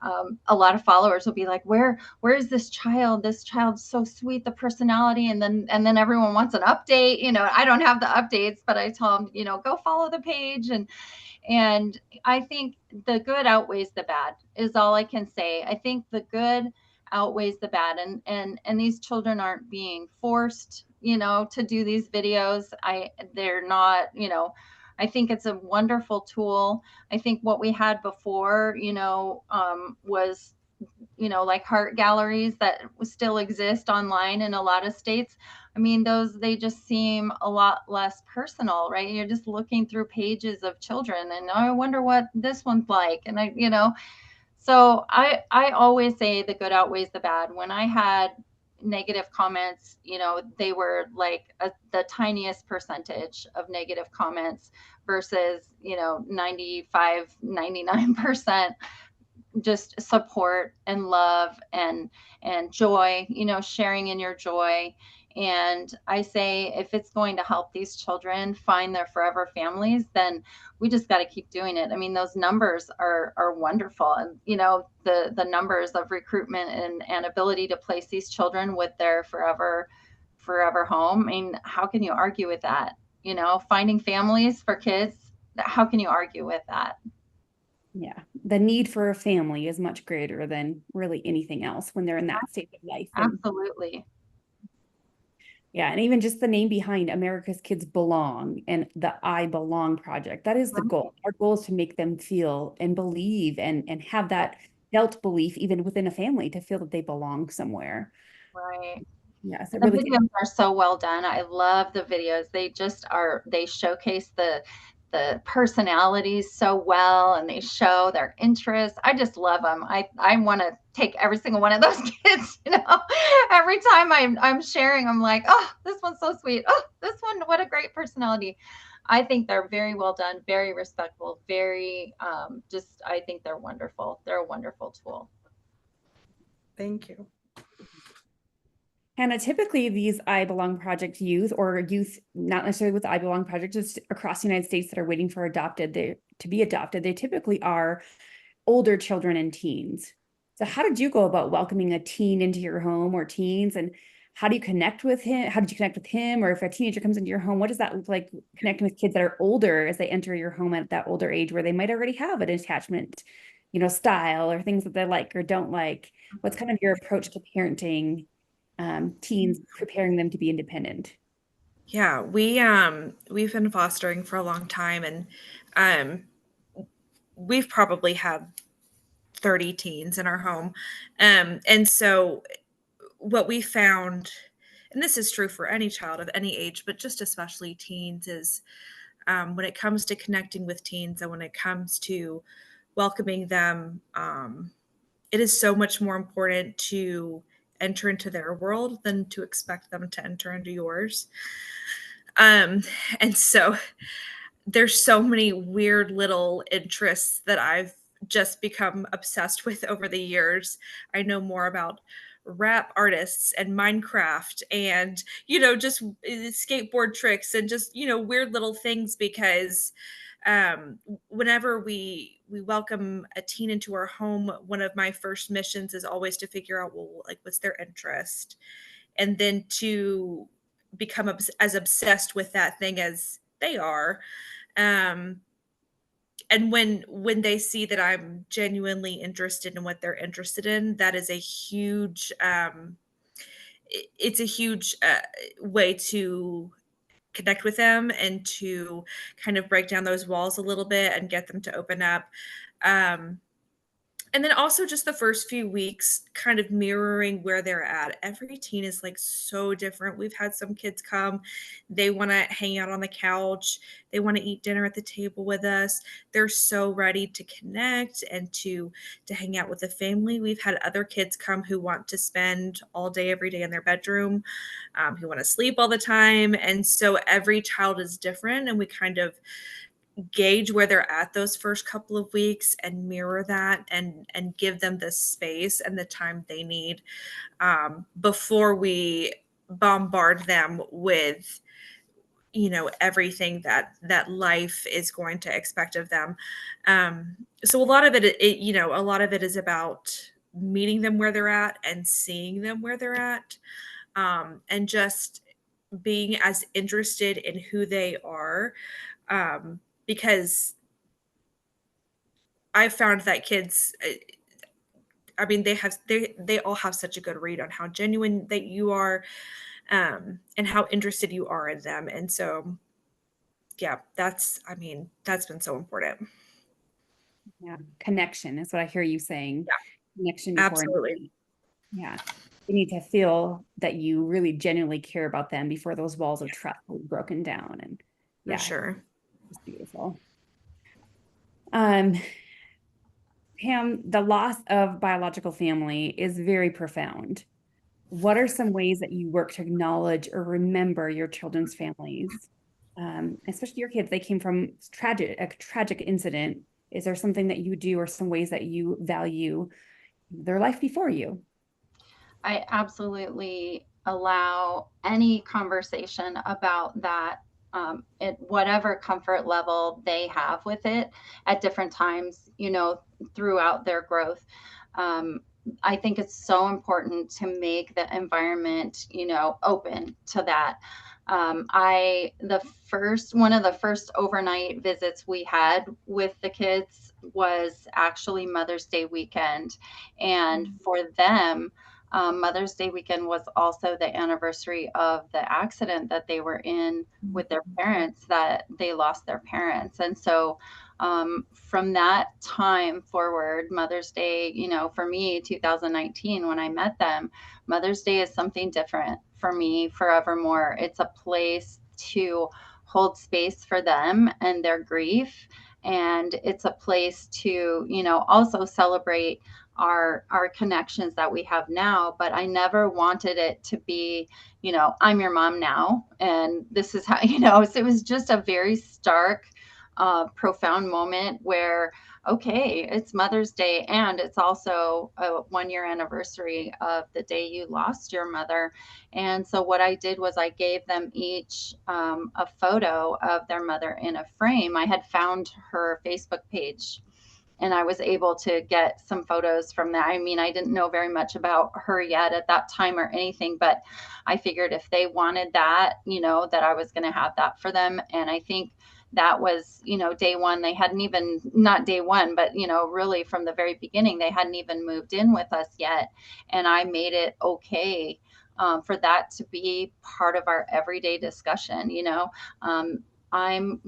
a lot of followers will be like, where is this child? This child's so sweet, the personality. And then everyone wants an update. I don't have the updates, but I tell them, go follow the page. And I think the good outweighs the bad is all I can say. I think the good outweighs the bad, and these children aren't being forced, to do these videos. They're not, I think it's a wonderful tool. I think what we had before, was, like heart galleries that still exist online in a lot of states. I mean, they just seem a lot less personal, right? You're just looking through pages of children, and I wonder what this one's like. And so I always say the good outweighs the bad. When I had negative comments, they were like the tiniest percentage of negative comments versus, 95, 99% just support and love and joy, sharing in your joy. And I say, if it's going to help these children find their forever families, then we just got to keep doing it. I mean, those numbers are wonderful. And, the numbers of recruitment and ability to place these children with their forever home. I mean, how can you argue with that? Finding families for kids, how can you argue with that? Yeah, the need for a family is much greater than really anything else when they're in that stage of life. And Absolutely. yeah, and even just the name behind America's Kids Belong and the I Belong project, that is the goal. Our goal is to make them feel and believe and have that felt belief even within a family, to feel that they belong somewhere. Right. Yes, The I really think. videos are so well done. I love the videos. They showcase the personalities so well, and they show their interests. I just love them. I want to take every single one of those kids, every time I'm sharing, I'm like, oh, this one's so sweet. Oh, this one, what a great personality. I think they're very well done, very respectful, very I think they're wonderful. They're a wonderful tool. Thank you. Hannah, typically these I Belong Project youth, or youth not necessarily with the I Belong Project, just across the United States that are waiting for to be adopted, they typically are older children and teens. So how did you go about welcoming a teen into your home, or teens, and how do you connect with him? How did you connect with him? Or if a teenager comes into your home, what does that look like connecting with kids that are older as they enter your home at that older age where they might already have an attachment, style or things that they like or don't like? What's kind of your approach to parenting teens, preparing them to be independent? Yeah, we've been fostering for a long time, and um, we've probably had 30 teens in our home. And so what we found, and this is true for any child of any age, but just especially teens, is when it comes to connecting with teens and when it comes to welcoming them, it is so much more important to enter into their world than to expect them to enter into yours. And so there's so many weird little interests that I've just become obsessed with over the years. I know more about rap artists and Minecraft and, just skateboard tricks and just, weird little things because whenever we welcome a teen into our home, one of my first missions is always to figure out, well, like, what's their interest, and then to become as obsessed with that thing as they are. um and when they see that I'm genuinely interested in what they're interested in, that is a huge it's a huge way to connect with them and to kind of break down those walls a little bit and get them to open up. And then also just the first few weeks kind of mirroring where they're at. Every teen is like so different. We've had some kids come, they want to hang out on the couch, they want to eat dinner at the table with us. They're so ready to connect and to hang out with the family. We've had other kids come who want to spend all day every day in their bedroom, who want to sleep all the time. And so every child is different, and we kind of gauge where they're at those first couple of weeks and mirror that and give them the space and the time they need, before we bombard them with everything that life is going to expect of them. So a lot of it is about meeting them where they're at and seeing them where they're at, and just being as interested in who they are, because I've found that kids, I mean, they all have such a good read on how genuine that you are, and how interested you are in them. And so, yeah, that's been so important. Yeah, connection is what I hear you saying. Yeah, Connection before absolutely. anything. Yeah. You need to feel that you really genuinely care about them before those walls of trust are broken down. And For yeah, sure. it's beautiful. Pam, the loss of biological family is very profound. What are some ways that you work to acknowledge or remember your children's families? Especially your kids, they came from a tragic incident. Is there something that you do or some ways that you value their life before you? I absolutely allow any conversation about that, at whatever comfort level they have with it at different times, throughout their growth. I think it's so important to make the environment, open to that. One of the first overnight visits we had with the kids was actually Mother's Day weekend. And for them, Mother's Day weekend was also the anniversary of the accident that they were in with their parents, that they lost their parents. And so from that time forward, Mother's Day, for me, 2019, when I met them, Mother's Day is something different for me forevermore. It's a place to hold space for them and their grief. And it's a place to, also celebrate our connections that we have now. But I never wanted it to be, I'm your mom now. And this is how, so it was just a very stark, profound moment where, okay, it's Mother's Day, and it's also a 1-year anniversary of the day you lost your mother. And so what I did was I gave them each a photo of their mother in a frame. I had found her Facebook page, and I was able to get some photos from that. I mean, I didn't know very much about her yet at that time or anything, but I figured if they wanted that, that I was going to have that for them. And I think that was, day one. They hadn't even, not day one, but, really from the very beginning, they hadn't even moved in with us yet. And I made it okay for that to be part of our everyday discussion. I'm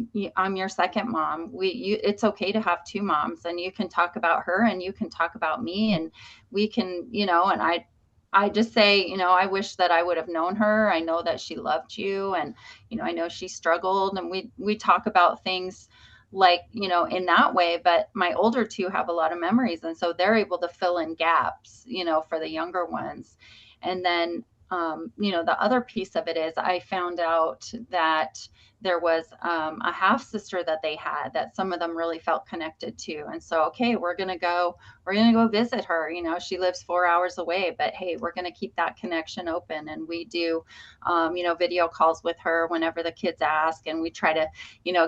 your second mom. It's okay to have two moms, and you can talk about her and you can talk about me, and we can, and I just say, I wish that I would have known her. I know that she loved you, and, I know she struggled, and we talk about things like, in that way. But my older two have a lot of memories, and so they're able to fill in gaps, for the younger ones. And then, the other piece of it is I found out that there was a half sister that they had that some of them really felt connected to. And so, okay, we're going to go visit her. She lives 4 hours away, but hey, we're going to keep that connection open. And we do, video calls with her whenever the kids ask, and we try to,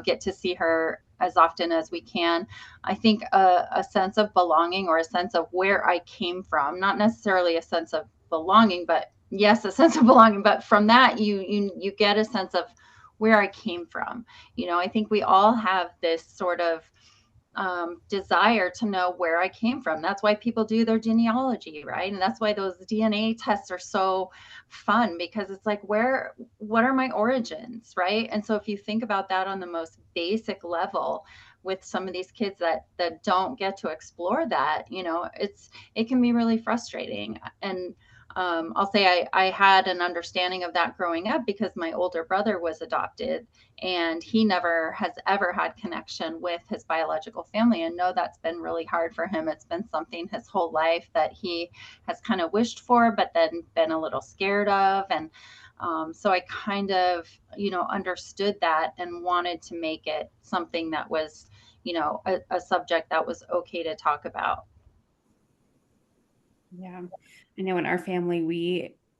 get to see her as often as we can. I think a sense of belonging, or a sense of where I came from, not necessarily a sense of belonging, but yes, a sense of belonging. But from that, you get a sense of where I came from. I think we all have this sort of desire to know where I came from. That's why people do their genealogy, right? And that's why those DNA tests are so fun, because it's like, what are my origins, right? And so if you think about that on the most basic level, with some of these kids that don't get to explore that, it can be really frustrating. And I'll say I had an understanding of that growing up, because my older brother was adopted, and he never has ever had connection with his biological family. And no, that's been really hard for him. It's been something his whole life that he has kind of wished for, but then been a little scared of. And so I kind of, understood that and wanted to make it something that was, a subject that was okay to talk about. Yeah. I know in our family,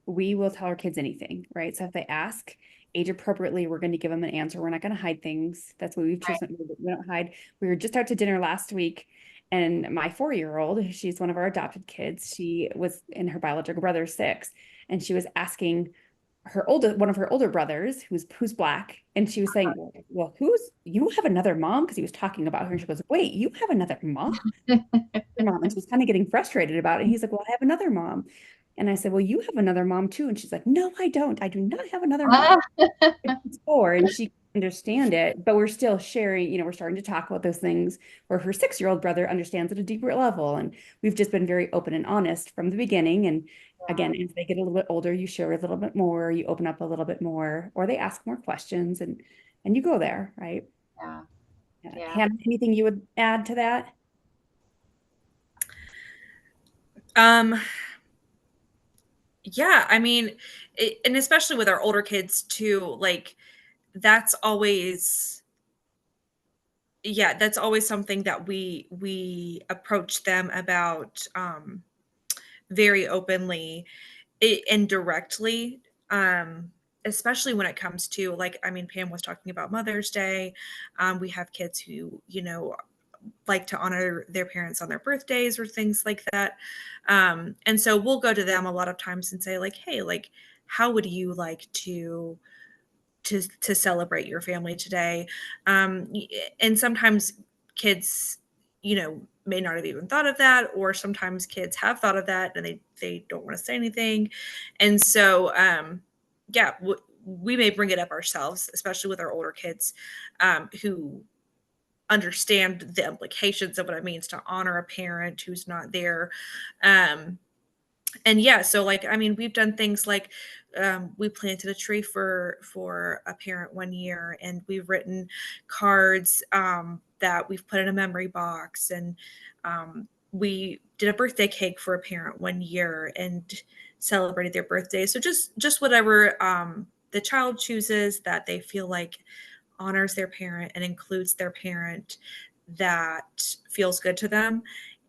we will tell our kids anything, right? So if they ask age appropriately, we're going to give them an answer. We're not going to hide things. That's what we've chosen. We don't hide. We were just out to dinner last week, and my 4-year-old, she's one of our adopted kids. She was in her biological brother's 6, and she was asking one of her older brothers, who's Black, and she was saying, well, you have another mom? Because he was talking about her, and she goes, wait, you have another mom? Mom. And she was kind of getting frustrated about it. And he's like, well, I have another mom. And I said, well, you have another mom too. And she's like, no, I don't. I do not have another mom. She's 4, and she can understand it, but we're still sharing, we're starting to talk about those things where her 6-year-old brother understands at a deeper level. And we've just been very open and honest from the beginning. And again, as they get a little bit older, you share a little bit more, you open up a little bit more, or they ask more questions, and you go there, right? Yeah. Hannah, anything you would add to that? Yeah, I mean, and especially with our older kids too, like that's always, that's always something that we approach them about very openly and directly, especially when it comes to, like, I mean, Pam was talking about Mother's Day. We have kids who, like to honor their parents on their birthdays or things like that. And so we'll go to them a lot of times and say, like, hey, like, how would you like to celebrate your family today? And sometimes kids, may not have even thought of that, or sometimes kids have thought of that and they don't want to say anything. And so, yeah, we may bring it up ourselves, especially with our older kids, who understand the implications of what it means to honor a parent who's not there. And yeah, so like, I mean, we've done things like, we planted a tree for a parent one year, and we've written cards that we've put in a memory box, and we did a birthday cake for a parent one year and celebrated their birthday. So just whatever the child chooses that they feel like honors their parent and includes their parent, that feels good to them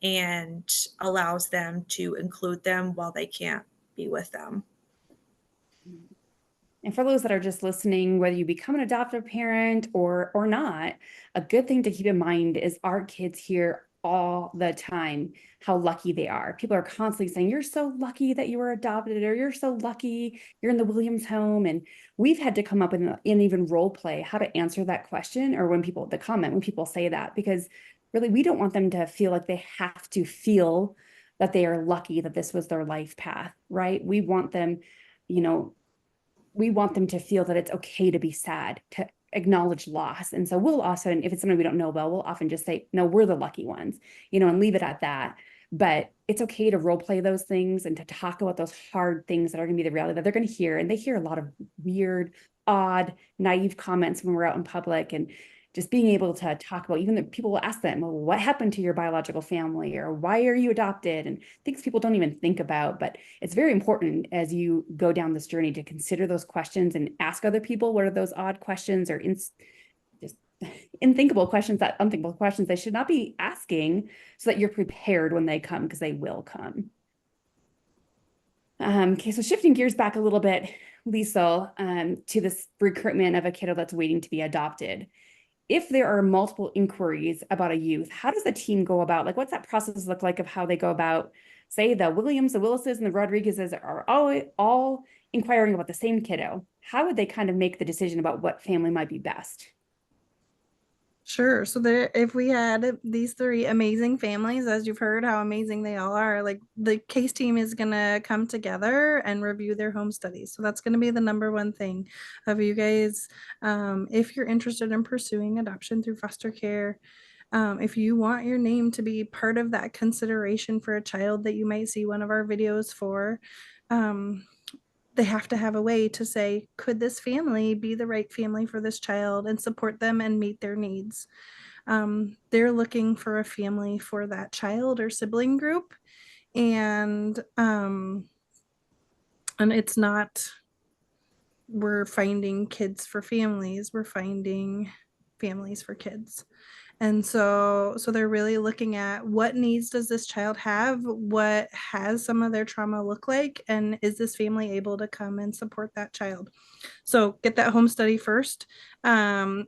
and allows them to include them while they can't be with them. And for those that are just listening, whether you become an adoptive parent or not, a good thing to keep in mind is our kids hear all the time how lucky they are. People are constantly saying, you're so lucky that you were adopted, or you're so lucky you're in the Williams home. And we've had to come up with an even role play how to answer that question, or when people say that, because really we don't want them to feel like they have to feel that they are lucky that this was their life path, right? We want them, to feel that it's okay to be sad, to acknowledge loss. And so we'll often, if it's somebody we don't know well, we'll often just say, no, we're the lucky ones, and leave it at that. But it's okay to role play those things and to talk about those hard things that are going to be the reality that they're going to hear. And they hear a lot of weird, odd, naive comments when we're out in public, and just being able to talk about, even that people will ask them, well, what happened to your biological family, or why are you adopted? And things people don't even think about. But it's very important as you go down this journey to consider those questions and ask other people what are those odd questions, or just unthinkable questions they should not be asking, so that you're prepared when they come, because they will come. Okay, so shifting gears back a little bit, Liesl, to this recruitment of a kiddo that's waiting to be adopted. If there are multiple inquiries about a youth, how does the team go about, like, what's that process look like of how they go about, say the Williams, the Willises, and the Rodriguezes are all inquiring about the same kiddo? How would they kind of make the decision about what family might be best? Sure. So if we had these three amazing families, as you've heard how amazing they all are, like, the case team is going to come together and review their home studies. So that's going to be the number one thing of you guys. If you're interested in pursuing adoption through foster care, if you want your name to be part of that consideration for a child that you might see one of our videos for, they have to have a way to say, could this family be the right family for this child, and support them and meet their needs. They're looking for a family for that child or sibling group. And it's not, we're finding kids for families, we're finding families for kids. And so they're really looking at what needs does this child have, what has some of their trauma look like, and is this family able to come and support that child? So get that home study first, and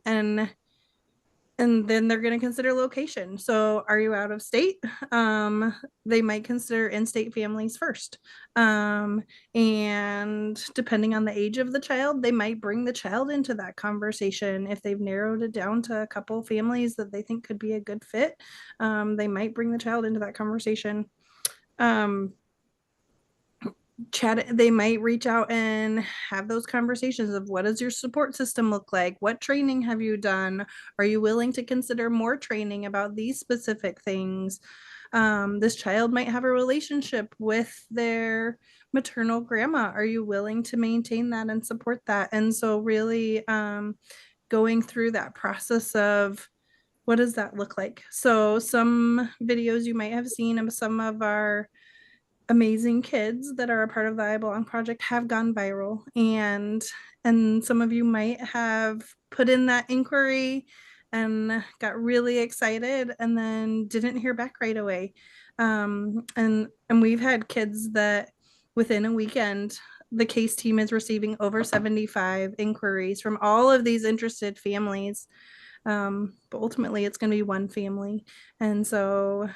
then they're going to consider location. So are you out of state? They might consider in-state families first. And depending on the age of the child, they might bring the child into that conversation. If they've narrowed it down to a couple families that they think could be a good fit, they might bring the child into that conversation. They might reach out and have those conversations of, what does your support system look like? What training have you done? Are you willing to consider more training about these specific things? This child might have a relationship with their maternal grandma. Are you willing to maintain that and support that? And so really going through that process of, what does that look like? So some videos you might have seen of some of our amazing kids that are a part of the I Belong project have gone viral, and some of you might have put in that inquiry and got really excited and then didn't hear back right away. And we've had kids that within a weekend, the case team is receiving over 75 inquiries from all of these interested families. But ultimately it's going to be one family. And so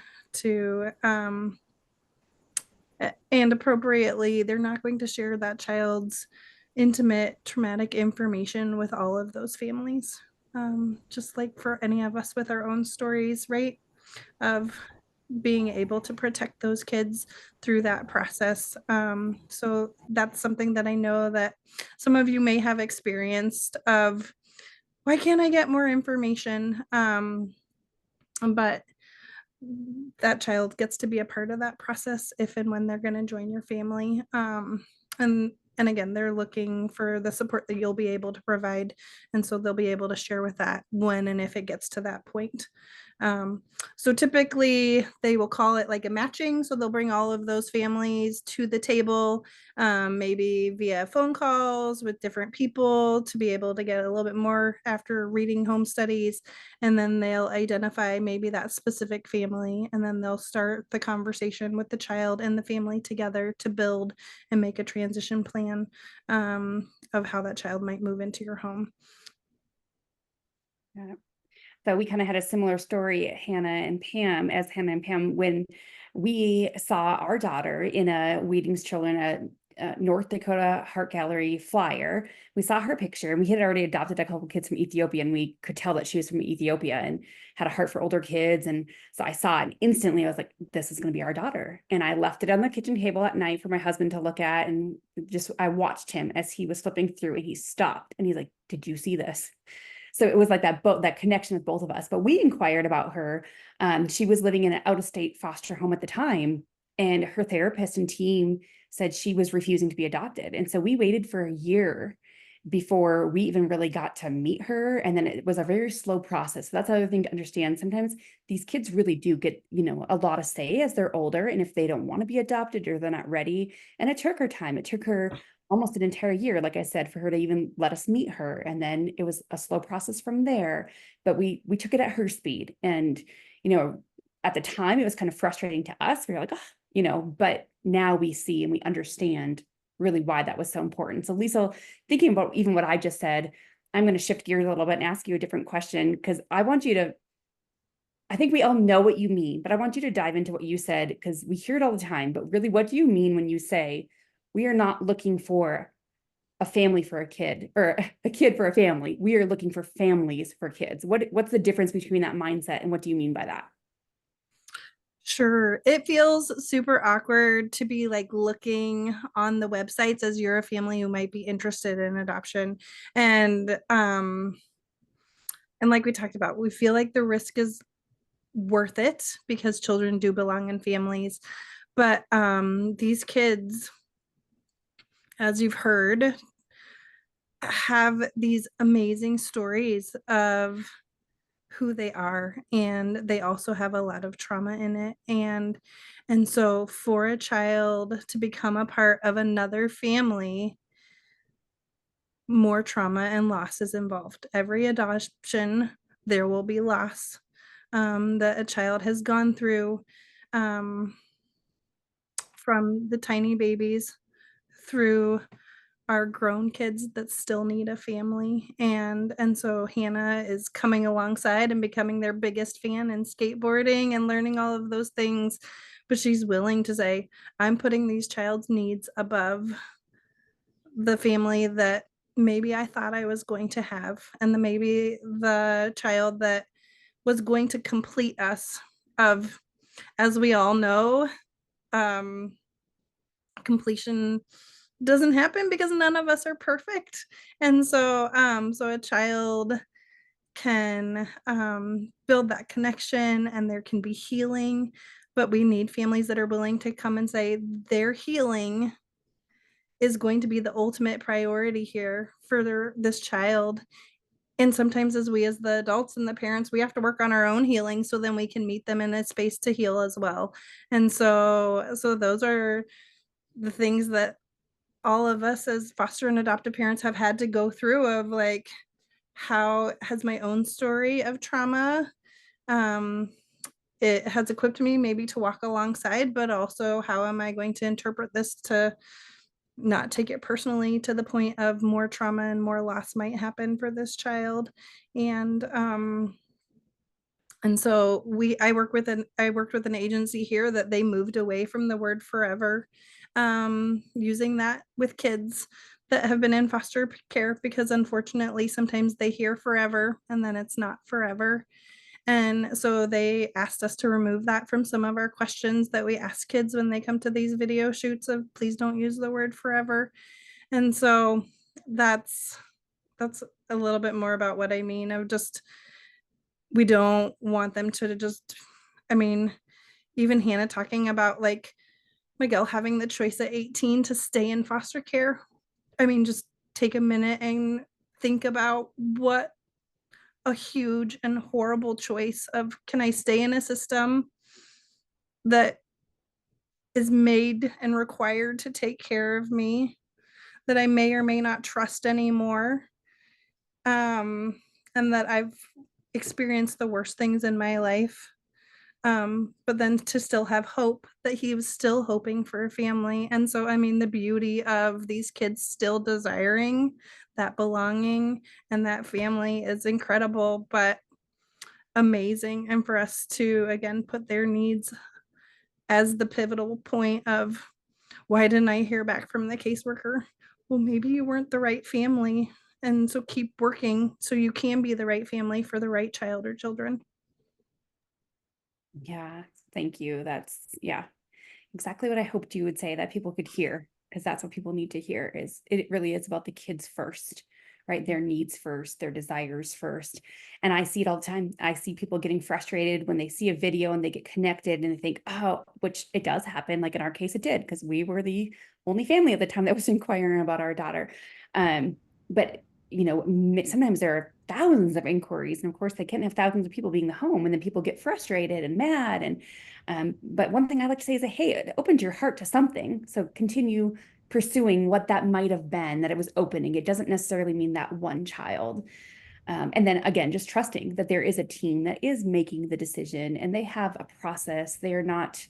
and appropriately, they're not going to share that child's intimate traumatic information with all of those families. Just like for any of us with our own stories, right? Of being able to protect those kids through that process. So that's something that I know that some of you may have experienced of, why can't I get more information? But that child gets to be a part of that process if and when they're going to join your family. And again, they're looking for the support that you'll be able to provide. And so they'll be able to share with that when and if it gets to that point. So typically they will call it like a matching. So they'll bring all of those families to the table, maybe via phone calls with different people to be able to get a little bit more after reading home studies. And then they'll identify maybe that specific family, and then they'll start the conversation with the child and the family together to build and make a transition plan of how that child might move into your home. Yeah. So we kind of had a similar story, Hannah and Pam, when we saw our daughter in a Weeding's Children, a North Dakota Heart Gallery flyer. We saw her picture, and we had already adopted a couple kids from Ethiopia, and we could tell that she was from Ethiopia and had a heart for older kids. And so I saw it, and instantly I was like, this is going to be our daughter. And I left it on the kitchen table at night for my husband to look at, and I watched him as he was flipping through, and he stopped and he's like, did you see this? So it was like that connection with both of us. But we inquired about her. She was living in an out-of-state foster home at the time, and her therapist and team said she was refusing to be adopted. And so we waited for a year before we even really got to meet her. And then it was a very slow process. So that's the other thing to understand. Sometimes these kids really do get, a lot of say as they're older. And if they don't want to be adopted or they're not ready, and it took her time. It took her almost an entire year, like I said, for her to even let us meet her. And then it was a slow process from there, but we took it at her speed. And, at the time it was kind of frustrating to us. We were like, oh, but now we see and we understand really why that was so important. So Lisa, thinking about even what I just said, I'm going to shift gears a little bit and ask you a different question, because I think we all know what you mean, but I want you to dive into what you said, because we hear it all the time, but really, what do you mean when you say we are not looking for a family for a kid or a kid for a family? We are looking for families for kids. What's the difference between that mindset, and what do you mean by that? Sure. It feels super awkward to be like looking on the websites as you're a family who might be interested in adoption. And like we talked about, we feel like the risk is worth it because children do belong in families. But these kids, as you've heard, have these amazing stories of who they are, and they also have a lot of trauma in it. And so for a child to become a part of another family, more trauma and loss is involved. Every adoption, there will be loss that a child has gone through, from the tiny babies through our grown kids that still need a family. And so Hannah is coming alongside and becoming their biggest fan in skateboarding and learning all of those things, but she's willing to say, I'm putting these child's needs above the family that maybe I thought I was going to have, and maybe the child that was going to complete us. Of, as we all know, completion doesn't happen because none of us are perfect. And so so a child can build that connection, and there can be healing, but we need families that are willing to come and say their healing is going to be the ultimate priority here for this child. And sometimes as the adults and the parents, we have to work on our own healing so then we can meet them in a space to heal as well. And so those are the things that all of us as foster and adoptive parents have had to go through, of like, how has my own story of trauma, it has equipped me maybe to walk alongside, but also how am I going to interpret this to not take it personally to the point of more trauma and more loss might happen for this child. And so I worked with an agency here that they moved away from the word forever, using that with kids that have been in foster care, because unfortunately sometimes they hear forever and then it's not forever. And so they asked us to remove that from some of our questions that we ask kids when they come to these video shoots of please don't use the word forever. And so that's a little bit more about what I mean of just, we don't want them to just, I mean, even Hannah talking about like Miguel having the choice at 18 to stay in foster care. I mean, just take a minute and think about what a huge and horrible choice of, can I stay in a system that is made and required to take care of me, that I may or may not trust anymore, and that I've experienced the worst things in my life, but then to still have hope that he was still hoping for a family. And so, I mean, the beauty of these kids still desiring that belonging and that family is incredible, but amazing. And for us to, again, put their needs as the pivotal point of, why didn't I hear back from the caseworker? Well, maybe you weren't the right family. And so keep working so you can be the right family for the right child or children. Yeah, thank you. That's, yeah, exactly what I hoped you would say, that people could hear, because that's what people need to hear. Is it really is about the kids first, right? Their needs first, their desires first. And I see it all the time. I see people getting frustrated when they see a video and they get connected and they think, oh, which it does happen. Like in our case, it did, because we were the only family at the time that was inquiring about our daughter. But you know, sometimes there are thousands of inquiries, and of course they can't have thousands of people being the home, and then people get frustrated and mad. And but one thing I like to say is that, hey, it opened your heart to something, so continue pursuing what that might have been that it was opening. It doesn't necessarily mean that one child. And then again, just trusting that there is a team that is making the decision and they have a process. They're not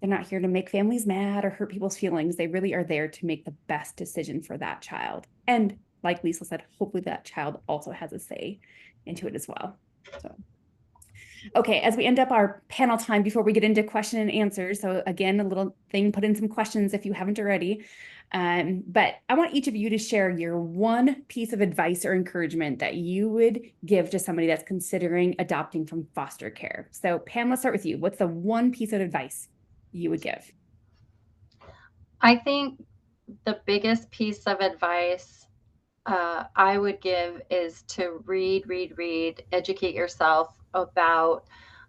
here to make families mad or hurt people's feelings. They really are there to make the best decision for that child. And like Lisa said, hopefully that child also has a say into it as well. So, okay, as we end up our panel time before we get into question and answers. So again, a little thing, put in some questions if you haven't already. But I want each of you to share your one piece of advice or encouragement that you would give to somebody that's considering adopting from foster care. So Pam, let's start with you. What's the one piece of advice you would give? I think the biggest piece of advice I would give is to read, educate yourself about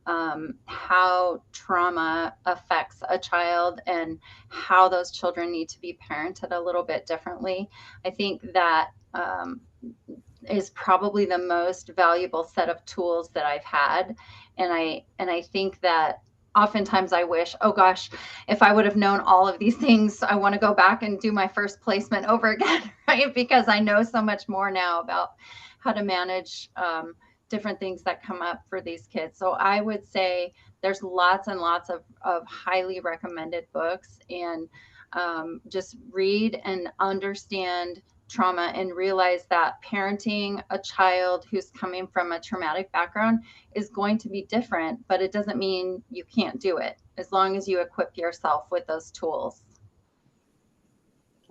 how trauma affects a child and how those children need to be parented a little bit differently. I think that is probably the most valuable set of tools that I've had. And I think that oftentimes I wish, oh gosh, if I would have known all of these things, I want to go back and do my first placement over again, right? Because I know so much more now about how to manage different things that come up for these kids. So I would say there's lots and lots of highly recommended books, and just read and understand trauma and realize that parenting a child who's coming from a traumatic background is going to be different, but it doesn't mean you can't do it as long as you equip yourself with those tools.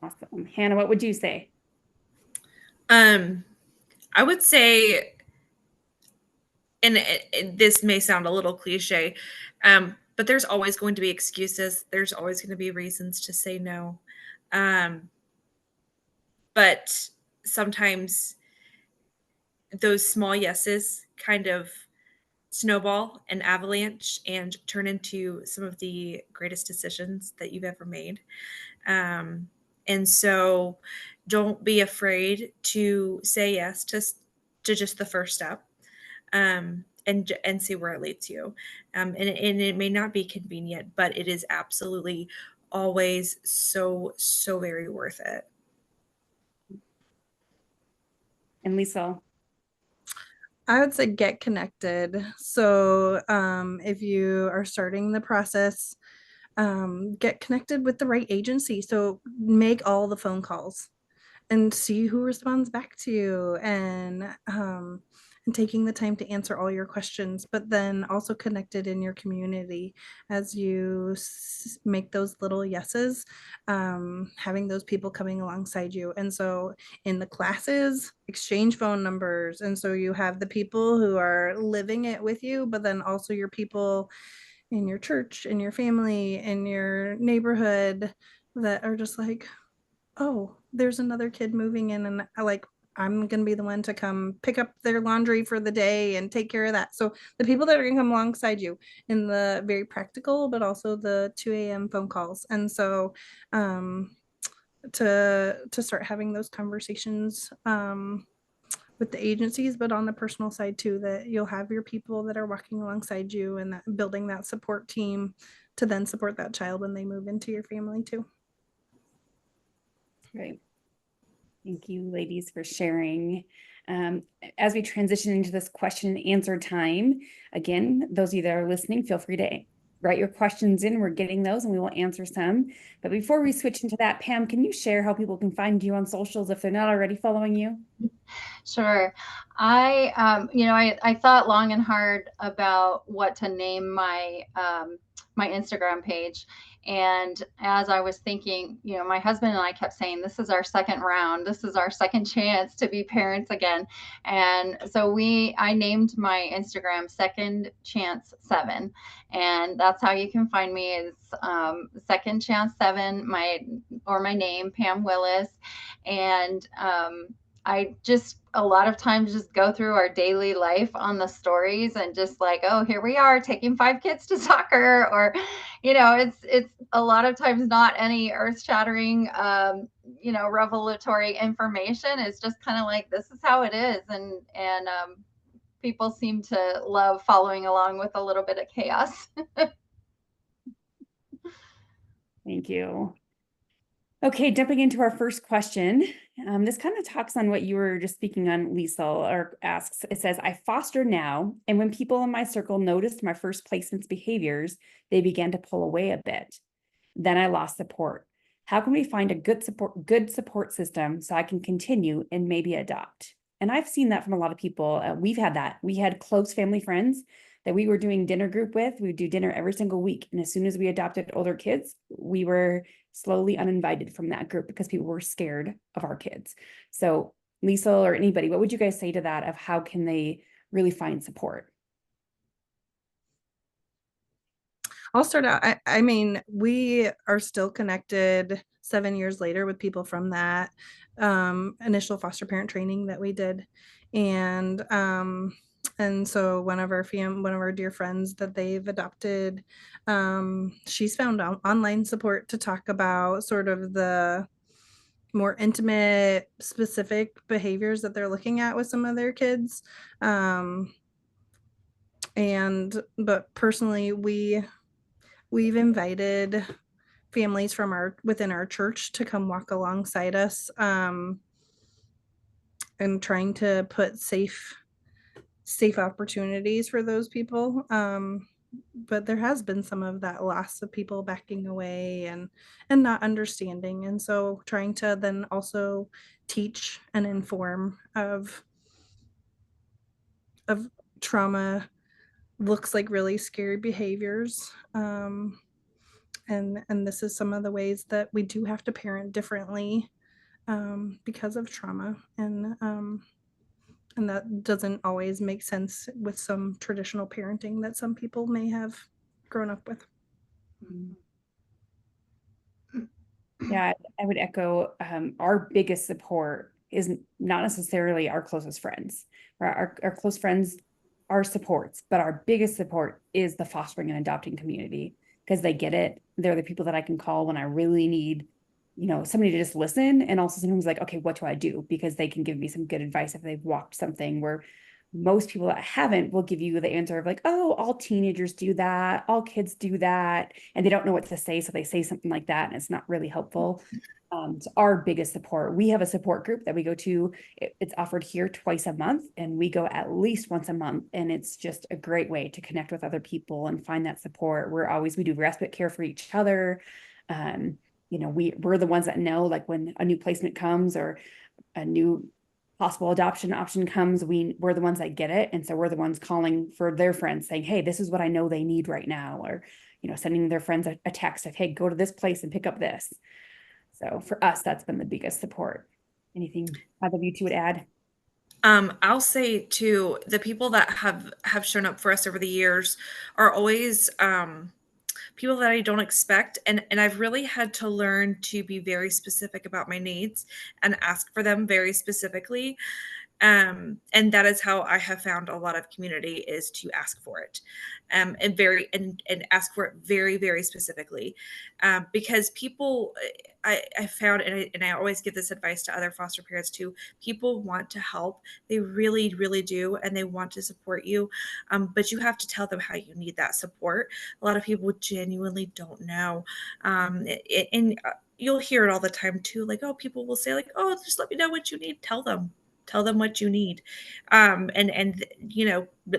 Awesome. Hannah, what would you say? I would say, and this may sound a little cliche, but there's always going to be excuses. There's always going to be reasons to say no. But sometimes those small yeses kind of snowball and avalanche and turn into some of the greatest decisions that you've ever made. And so don't be afraid to say yes to just the first step, and see where it leads you. And it may not be convenient, but it is absolutely always so very worth it. And Lisa? I would say get connected. So if you are starting the process get connected with the right agency. So make all the phone calls and see who responds back to you, and taking the time to answer all your questions, but then also connected in your community as you make those little yeses, having those people coming alongside you. And so in the classes, exchange phone numbers. And so you have the people who are living it with you, but then also your people in your church, in your family, in your neighborhood that are just like, oh, there's another kid moving in, and I'm going to be the one to come pick up their laundry for the day and take care of that. So the people that are going to come alongside you in the very practical, but also the 2 a.m. phone calls. And so to start having those conversations with the agencies, but on the personal side too, that you'll have your people that are walking alongside you and that building that support team to then support that child when they move into your family too. Great. Thank you, ladies, for sharing. As we transition into this question and answer time, again, those of you that are listening, feel free to write your questions in. We're getting those and we will answer some. But before we switch into that, Pam, can you share how people can find you on socials if they're not already following you? Sure. I thought long and hard about what to name my my Instagram page. And as I was thinking, my husband and I kept saying, this is our second round. This is our second chance to be parents again. And so I named my Instagram Second Chance 7. And that's how you can find me, is Second Chance 7, my name, Pam Willis. And I just a lot of times just go through our daily life on the stories and just like, oh, here we are taking 5 kids to soccer, or, it's a lot of times not any earth-shattering, revelatory information. It's just kind of like, this is how it is. And people seem to love following along with a little bit of chaos. Thank you. Okay, jumping into our first question. This kind of talks on what you were just speaking on, Lisa, or asks. It says, I foster now, and when people in my circle noticed my first placement's behaviors, they began to pull away a bit. Then I lost support. How can we find a good support system so I can continue and maybe adopt? And I've seen that from a lot of people. We've had that. We had close family friends that we were doing dinner group with. We would do dinner every single week. And as soon as we adopted older kids, we were slowly uninvited from that group because people were scared of our kids. So Lisa or anybody, what would you guys say to that, of how can they really find support? I'll start out. I mean, we are still connected 7 years later with people from that initial foster parent training that we did. And so one of our dear friends that they've adopted, she's found online support to talk about sort of the more intimate, specific behaviors that they're looking at with some of their kids. But personally, we've invited families from within our church to come walk alongside us, and trying to put safe opportunities for those people. But there has been some of that loss of people backing away and not understanding. And so trying to then also teach and inform of trauma looks like really scary behaviors. And this is some of the ways that we do have to parent differently because of trauma. And that doesn't always make sense with some traditional parenting that some people may have grown up with. Yeah, I would echo, our biggest support is not necessarily our closest friends. Our close friends are supports, but our biggest support is the fostering and adopting community, because they get it. They're the people that I can call when I really need, somebody to just listen. And also sometimes like, okay, what do I do? Because they can give me some good advice if they've walked something, where most people that haven't will give you the answer of like, oh, all teenagers do that, all kids do that, and they don't know what to say, so they say something like that, and it's not really helpful. It's our biggest support. We have a support group that we go to. It's offered here twice a month, and we go at least once a month. And it's just a great way to connect with other people and find that support. We do respite care for each other. We're the ones that know, like, when a new placement comes or a new possible adoption option comes, we're the ones that get it. And so we're the ones calling for their friends saying, hey, this is what I know they need right now. Or, sending their friends a text of, hey, go to this place and pick up this. So for us, that's been the biggest support. Anything either of you two would add? I'll say too, the people that have shown up for us over the years are always people that I don't expect, and I've really had to learn to be very specific about my needs and ask for them very specifically. And that is how I have found a lot of community, is to ask for it, and ask for it very, very specifically, because people, I found, and I always give this advice to other foster parents too. People want to help, they really, really do, and they want to support you, but you have to tell them how you need that support. A lot of people genuinely don't know, and you'll hear it all the time too. Like, oh, people will say like, oh, just let me know what you need. Tell them what you need, and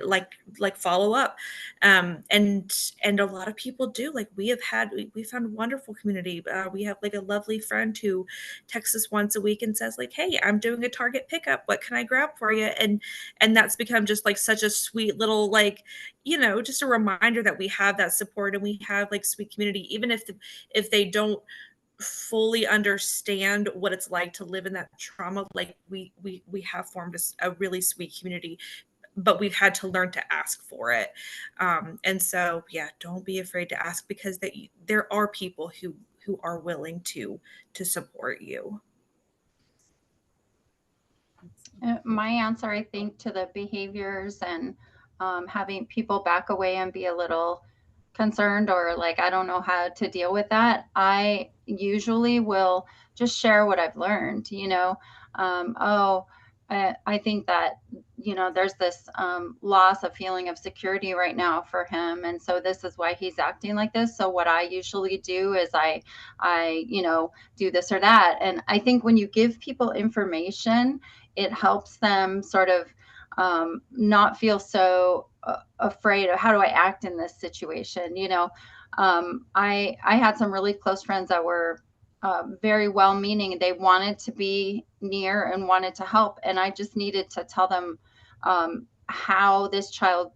like follow up, and a lot of people do. Like, we found wonderful community. We have like a lovely friend who texts us once a week and says like, hey, I'm doing a Target pickup, what can I grab for you? And that's become just like such a sweet little, like, just a reminder that we have that support, and we have like sweet community, even if they don't fully understand what it's like to live in that trauma. Like, we have formed a really sweet community, but we've had to learn to ask for it. And so, yeah, don't be afraid to ask, because there are people who are willing to support you. My answer, I think, to the behaviors and having people back away and be a little concerned, or like, I don't know how to deal with that, I usually will just share what I've learned. I think that, there's this loss of feeling of security right now for him. And so this is why he's acting like this. So what I usually do is I do this or that. And I think when you give people information, it helps them sort of not feel so afraid of, how do I act in this situation? I had some really close friends that were very well meaning. They wanted to be near and wanted to help. And I just needed to tell them how this child,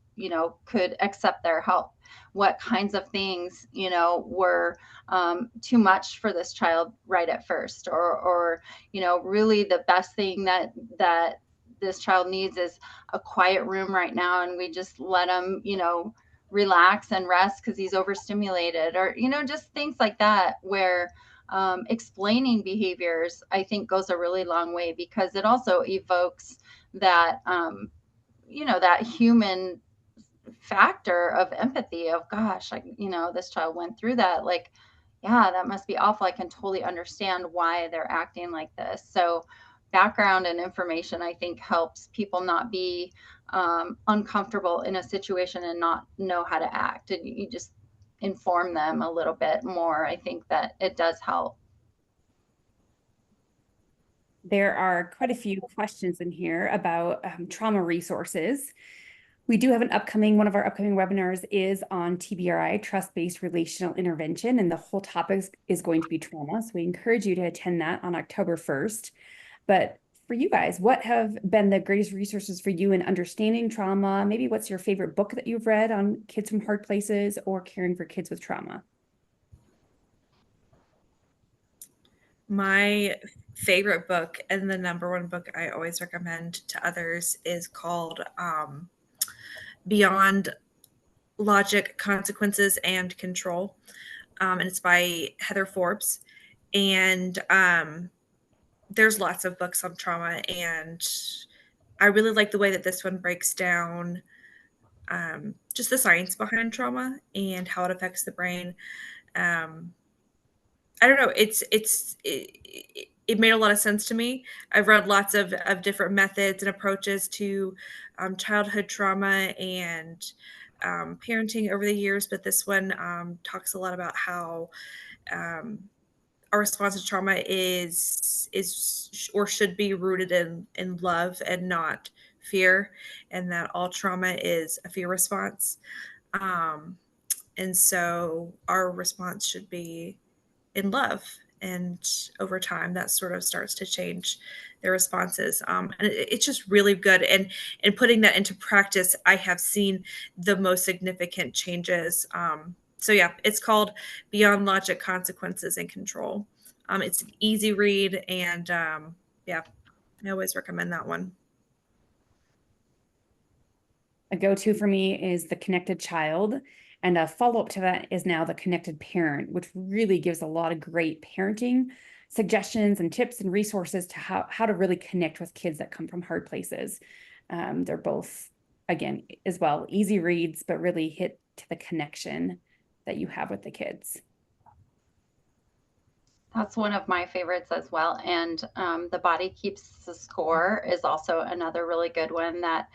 could accept their help. What kinds of things, were too much for this child right at first, or really the best thing that this child needs is a quiet room right now, and we just let him, relax and rest because he's overstimulated, or just things like that, where explaining behaviors, I think, goes a really long way, because it also evokes that that human factor of empathy of, gosh, like, this child went through that, like, yeah, that must be awful. I can totally understand why they're acting like this. So background and information, I think, helps people not be uncomfortable in a situation and not know how to act. And you just inform them a little bit more. I think that it does help. There are quite a few questions in here about trauma resources. We do have one of our upcoming webinars is on TBRI, trust-based relational intervention, and the whole topic is going to be trauma. So we encourage you to attend that on October 1st. But for you guys, what have been the greatest resources for you in understanding trauma? Maybe what's your favorite book that you've read on kids from hard places or caring for kids with trauma? My favorite book, and the number one book I always recommend to others, is called Beyond Logic, Consequences, and Control. And it's by Heather Forbes. And there's lots of books on trauma, and I really like the way that this one breaks down just the science behind trauma and how it affects the brain. I don't know. It made a lot of sense to me. I've read lots of different methods and approaches to childhood trauma and parenting over the years, but this one talks a lot about how our response to trauma is or should be rooted in love and not fear, and that all trauma is a fear response. Um, and so our response should be in love. And over time, that sort of starts to change their responses. And it's just really good. And putting that into practice, I have seen the most significant changes. So yeah, it's called Beyond Logic, Consequences, and Control. It's an easy read, and yeah, I always recommend that one. A go-to for me is The Connected Child, and a follow-up to that is now The Connected Parent, which really gives a lot of great parenting suggestions and tips and resources to how to really connect with kids that come from hard places. They're both, again, as well, easy reads, but really hit to the connection that you have with the kids. That's one of my favorites as well. And The Body Keeps the Score is also another really good one that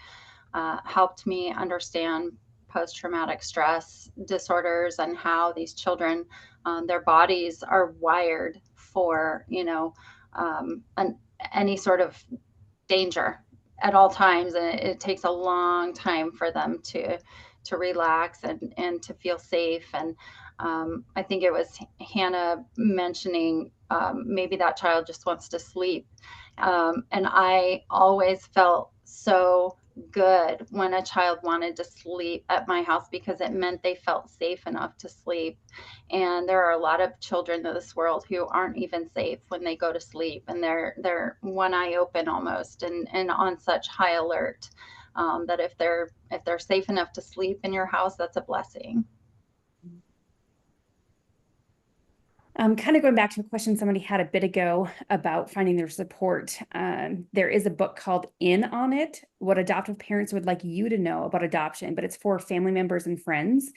helped me understand post-traumatic stress disorders and how these children, their bodies are wired for, any sort of danger at all times. And it takes a long time for them to relax and to feel safe. And I think it was Hannah mentioning maybe that child just wants to sleep. And I always felt so good when a child wanted to sleep at my house, because it meant they felt safe enough to sleep. And there are a lot of children in this world who aren't even safe when they go to sleep, and they're one eye open almost, and on such high alert, that if they're safe enough to sleep in your house, that's a blessing. Kind of going back to a question somebody had a bit ago about finding their support. There is a book called In on It, What Adoptive Parents Would Like You to Know About Adoption, but it's for family members and friends.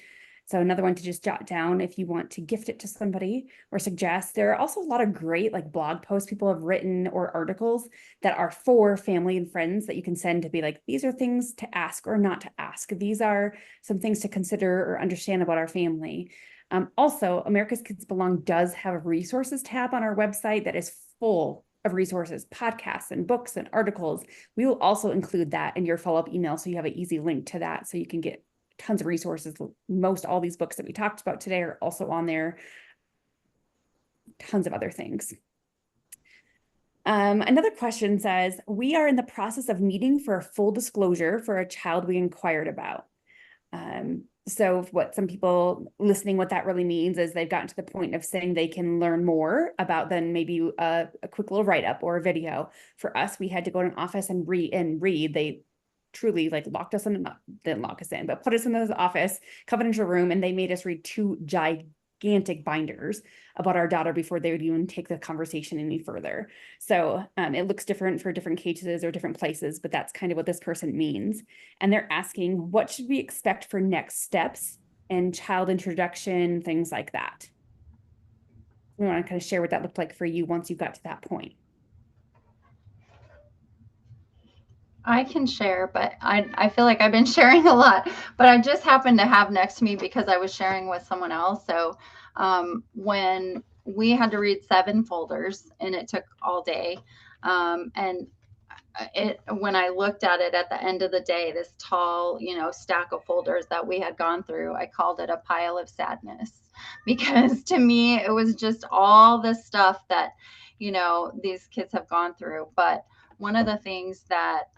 So another one to just jot down if you want to gift it to somebody or suggest. There are also a lot of great blog posts people have written or articles that are for family and friends that you can send to be like, these are things to ask or not to ask. These are some things to consider or understand about our family. Also, America's Kids Belong does have a resources tab on our website that is full of resources, podcasts and books and articles. We will also include that in your follow-up email, so you have an easy link to that, so you can get tons of resources. All these books that we talked about today are also on there. Tons of other things. Another question says, we are in the process of meeting for a full disclosure for a child we inquired about. So what some people listening, what that really means is they've gotten to the point of saying they can learn more about than maybe a quick little write-up or a video. For us, we had to go to an office and read. They truly locked us in, didn't lock us in, but put us in this office, confidential room, and they made us read 2 gigantic binders about our daughter before they would even take the conversation any further. So it looks different for different cases or different places, but that's kind of what this person means. And they're asking, what should we expect for next steps and child introduction, things like that? We want to kind of share what that looked like for you once you got to that point. I can share, but I feel like I've been sharing a lot, but I just happened to have next to me because I was sharing with someone else. So when we had to read 7 folders and it took all day, and when I looked at it at the end of the day, this tall, stack of folders that we had gone through, I called it a pile of sadness, because to me, it was just all this stuff that, these kids have gone through. But one of the things that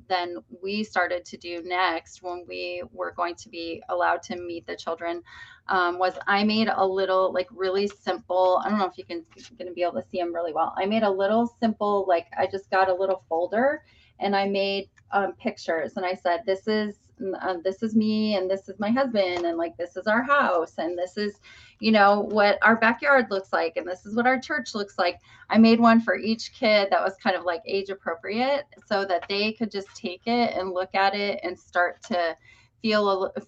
then we started to do next when we were going to be allowed to meet the children was I made a little really simple, I don't know if you're going to be able to see them really well. I made a little simple, I just got a little folder and I made pictures, and I said, this is me, and this is my husband, and this is our house, and this is what our backyard looks like, and this is what our church looks like. I made one for each kid that was kind of age appropriate, so that they could just take it and look at it and start to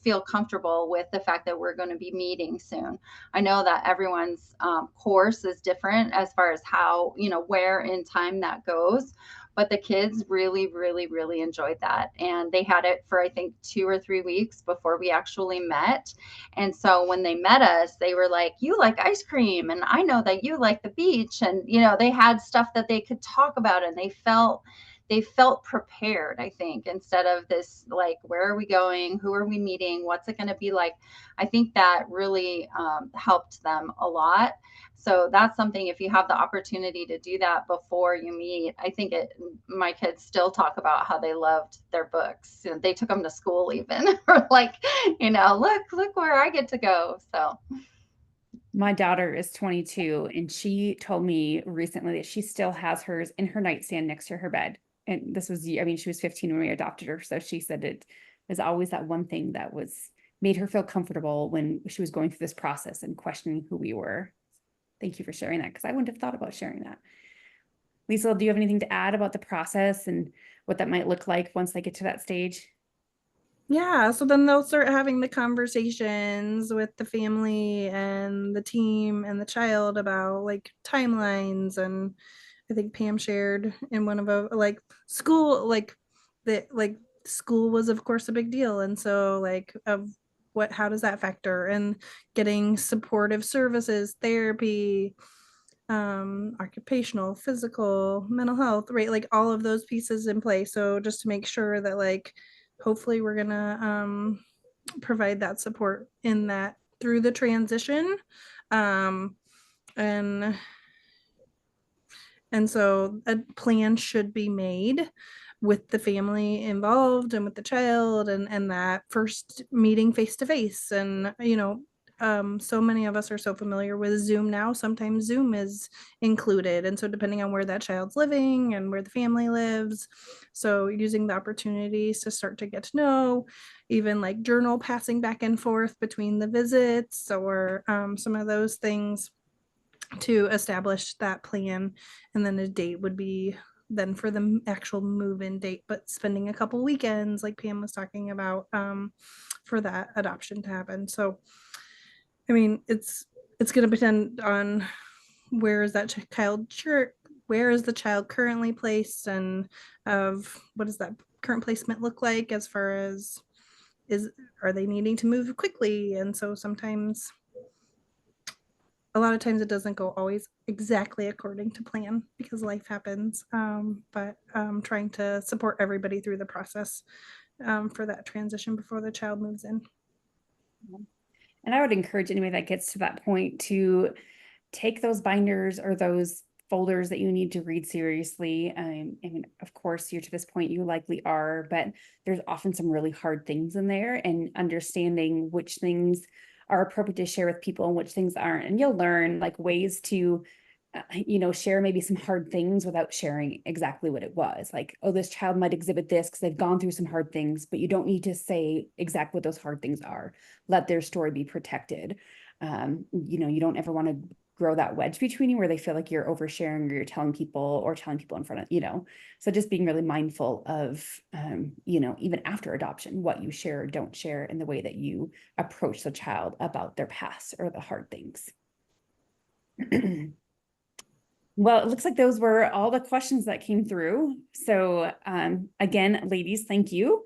feel comfortable with the fact that we're going to be meeting soon. I know that everyone's course is different as far as how, where in time that goes, but the kids really, really, really enjoyed that. And they had it for, I think, 2 or 3 weeks before we actually met. And so when they met us, they were like, you like ice cream, and I know that you like the beach. And, you know, they had stuff that they could talk about, and they felt prepared, I think, instead of this, like, where are we going? Who are we meeting? What's it going to be like? I think that really helped them a lot. So that's something, if you have the opportunity to do that before you meet, I think my kids still talk about how they loved their books. And they took them to school even, or like, you know, look where I get to go. So my daughter is 22, and she told me recently that she still has hers in her nightstand next to her bed. And this was, I mean, she was 15 when we adopted her. So she said it was always that one thing that made her feel comfortable when she was going through this process and questioning who we were. Thank you for sharing that, because I wouldn't have thought about sharing that. Lisa, do you have anything to add about the process and what that might look like once they get to that stage? Yeah, so then they'll start having the conversations with the family and the team and the child about like timelines. And I think Pam shared in one of a like school, like school was of course a big deal. And so like of how does that factor, and getting supportive services, therapy, occupational, physical, mental health, right? Like all of those pieces in place. So just to make sure that like hopefully we're gonna provide that support in that through the transition. um, and and so a plan should be made with the family involved and with the child, and that first meeting face to face. And you know, so many of us are so familiar with Zoom now. Sometimes Zoom is included, and so depending on where that child's living and where the family lives, so using the opportunities to start to get to know, even like journal passing back and forth between the visits, or some of those things to establish that plan. And then a date would be then for the actual move-in date, but spending a couple weekends like Pam was talking about, for that adoption to happen. So I mean, it's going to depend on where is that child where is the child currently placed, and of what does that current placement look like, as far as are they needing to move quickly. And so sometimes, a lot of times it doesn't go always exactly according to plan because life happens. But trying to support everybody through the process for that transition before the child moves in. And I would encourage anybody that gets to that point to take those binders or those folders that you need to read seriously. I mean, of course, you're to this point, you likely are, but there's often some really hard things in there, and understanding which things are appropriate to share with people and which things aren't. And you'll learn like ways to, you know, share maybe some hard things without sharing exactly what it was. Like, oh, this child might exhibit this because they've gone through some hard things, but you don't need to say exactly what those hard things are. Let their story be protected. You know, you don't ever want to grow that wedge between you where they feel like you're oversharing, or you're telling people in front of, you know. So just being really mindful of, you know, even after adoption, what you share or don't share, in the way that you approach the child about their past or the hard things. Well, it looks like those were all the questions that came through. So again, ladies, thank you.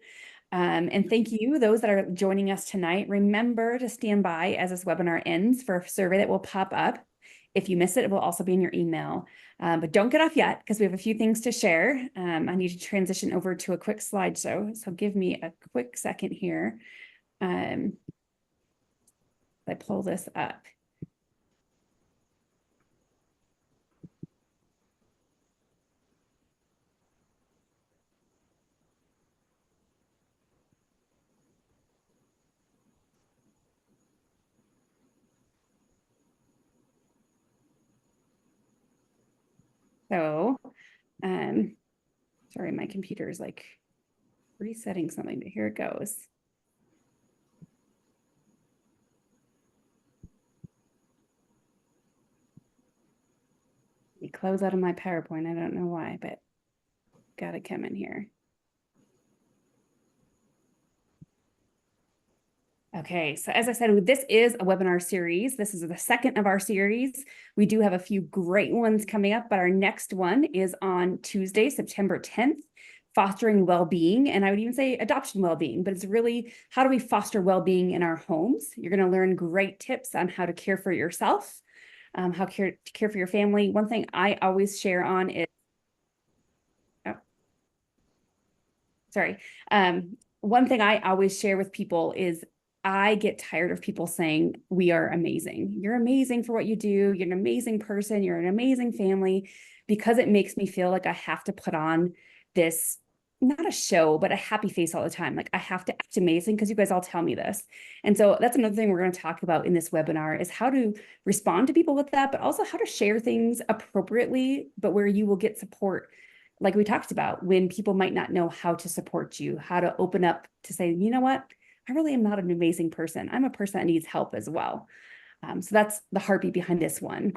And thank you, those that are joining us tonight. Remember to stand by as this webinar ends for a survey that will pop up. If you miss it, it will also be in your email. But don't get off yet, because we have a few things to share. I need to transition over to a quick slideshow. So give me a quick second here. I pull this up. So, sorry, my computer is like resetting something, but here it goes. Let me close out of my PowerPoint. I don't know why, but gotta come in here. Okay, so as I said, this is a webinar series. This is the second of our series. We do have a few great ones coming up, but our next one is on Tuesday, September 10th, fostering well-being, and I would even say adoption well-being, but it's really how do we foster well-being in our homes? You're going to learn great tips on how to care for yourself, how to care for your family. One thing I always share on is, one thing I always share with people is I get tired of people saying, we are amazing. You're amazing for what you do. You're an amazing person. You're an amazing family, because it makes me feel like I have to put on this, not a show, but a happy face all the time. Like I have to act amazing because you guys all tell me this. And so that's another thing we're going to talk about in this webinar is how to respond to people with that, but also how to share things appropriately, but where you will get support. Like we talked about, when people might not know how to support you, how to open up to say, you know what, I really am not an amazing person. I'm a person that needs help as well. So that's the heartbeat behind this one.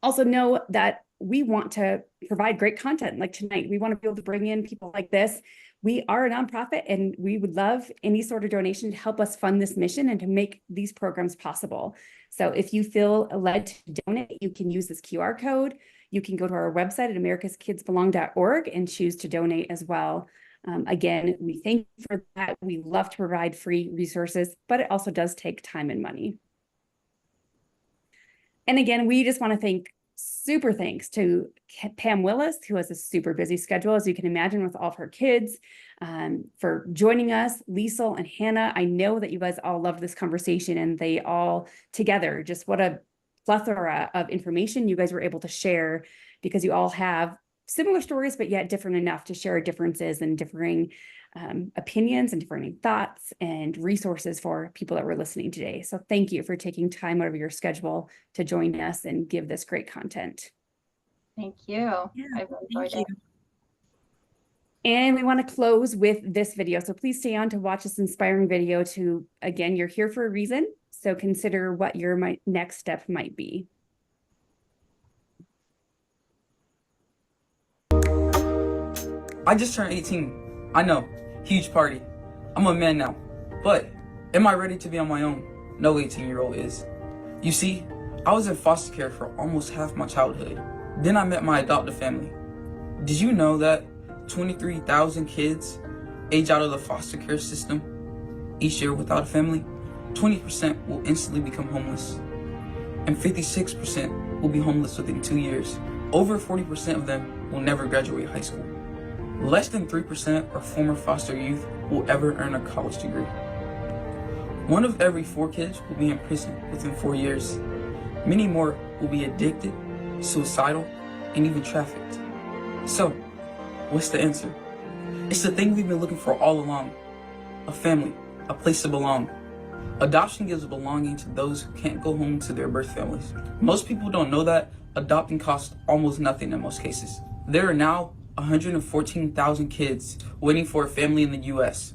Also know that we want to provide great content like tonight. We want to be able to bring in people like this. We are a nonprofit and we would love any sort of donation to help us fund this mission and to make these programs possible. So if you feel led to donate, you can use this QR code. You can go to our website at americaskidsbelong.org and choose to donate as well. Again, we thank you for that. We love to provide free resources, but it also does take time and money. And again, we just want to thank, super thanks to Pam Willis, who has a super busy schedule, as you can imagine, with all of her kids, for joining us. Liesel and Hannah, I know that you guys all loved this conversation, and they all together, just what a plethora of information you guys were able to share, because you all have similar stories, but yet different enough to share differences and differing opinions and differing thoughts and resources for people that were listening today. So thank you for taking time out of your schedule to join us and give this great content. Thank you. Yeah, I've enjoyed it. And we want to close with this video. So please stay on to watch this inspiring video to, again, you're here for a reason. So consider what your next step might be. I just turned 18. I know, huge party. I'm a man now, but am I ready to be on my own? No 18-year-old is. You see, I was in foster care for almost half my childhood. Then I met my adoptive family. Did you know that 23,000 kids age out of the foster care system each year without a family? 20% will instantly become homeless, and 56% will be homeless within 2 years. Over 40% of them will never graduate high school. Less than 3% of former foster youth will ever earn a college degree. 1 of every 4 kids will be in prison within 4 years. Many more will be addicted, suicidal, and even trafficked. So, what's the answer? It's the thing we've been looking for all along. A family, a place to belong. Adoption gives belonging to those who can't go home to their birth families. Most people don't know that adopting costs almost nothing in most cases. There are now 114,000 kids waiting for a family in the US.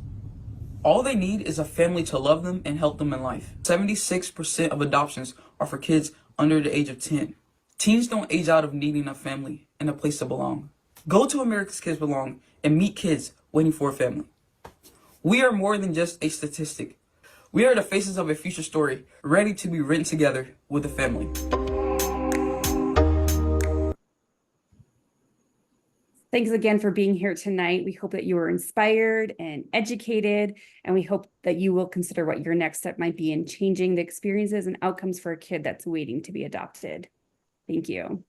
All they need is a family to love them and help them in life. 76% of adoptions are for kids under the age of 10. Teens don't age out of needing a family and a place to belong. Go to America's Kids Belong and meet kids waiting for a family. We are more than just a statistic. We are the faces of a future story, ready to be written together with a family. Thanks again for being here tonight. We hope that you were inspired and educated, and we hope that you will consider what your next step might be in changing the experiences and outcomes for a kid that's waiting to be adopted. Thank you.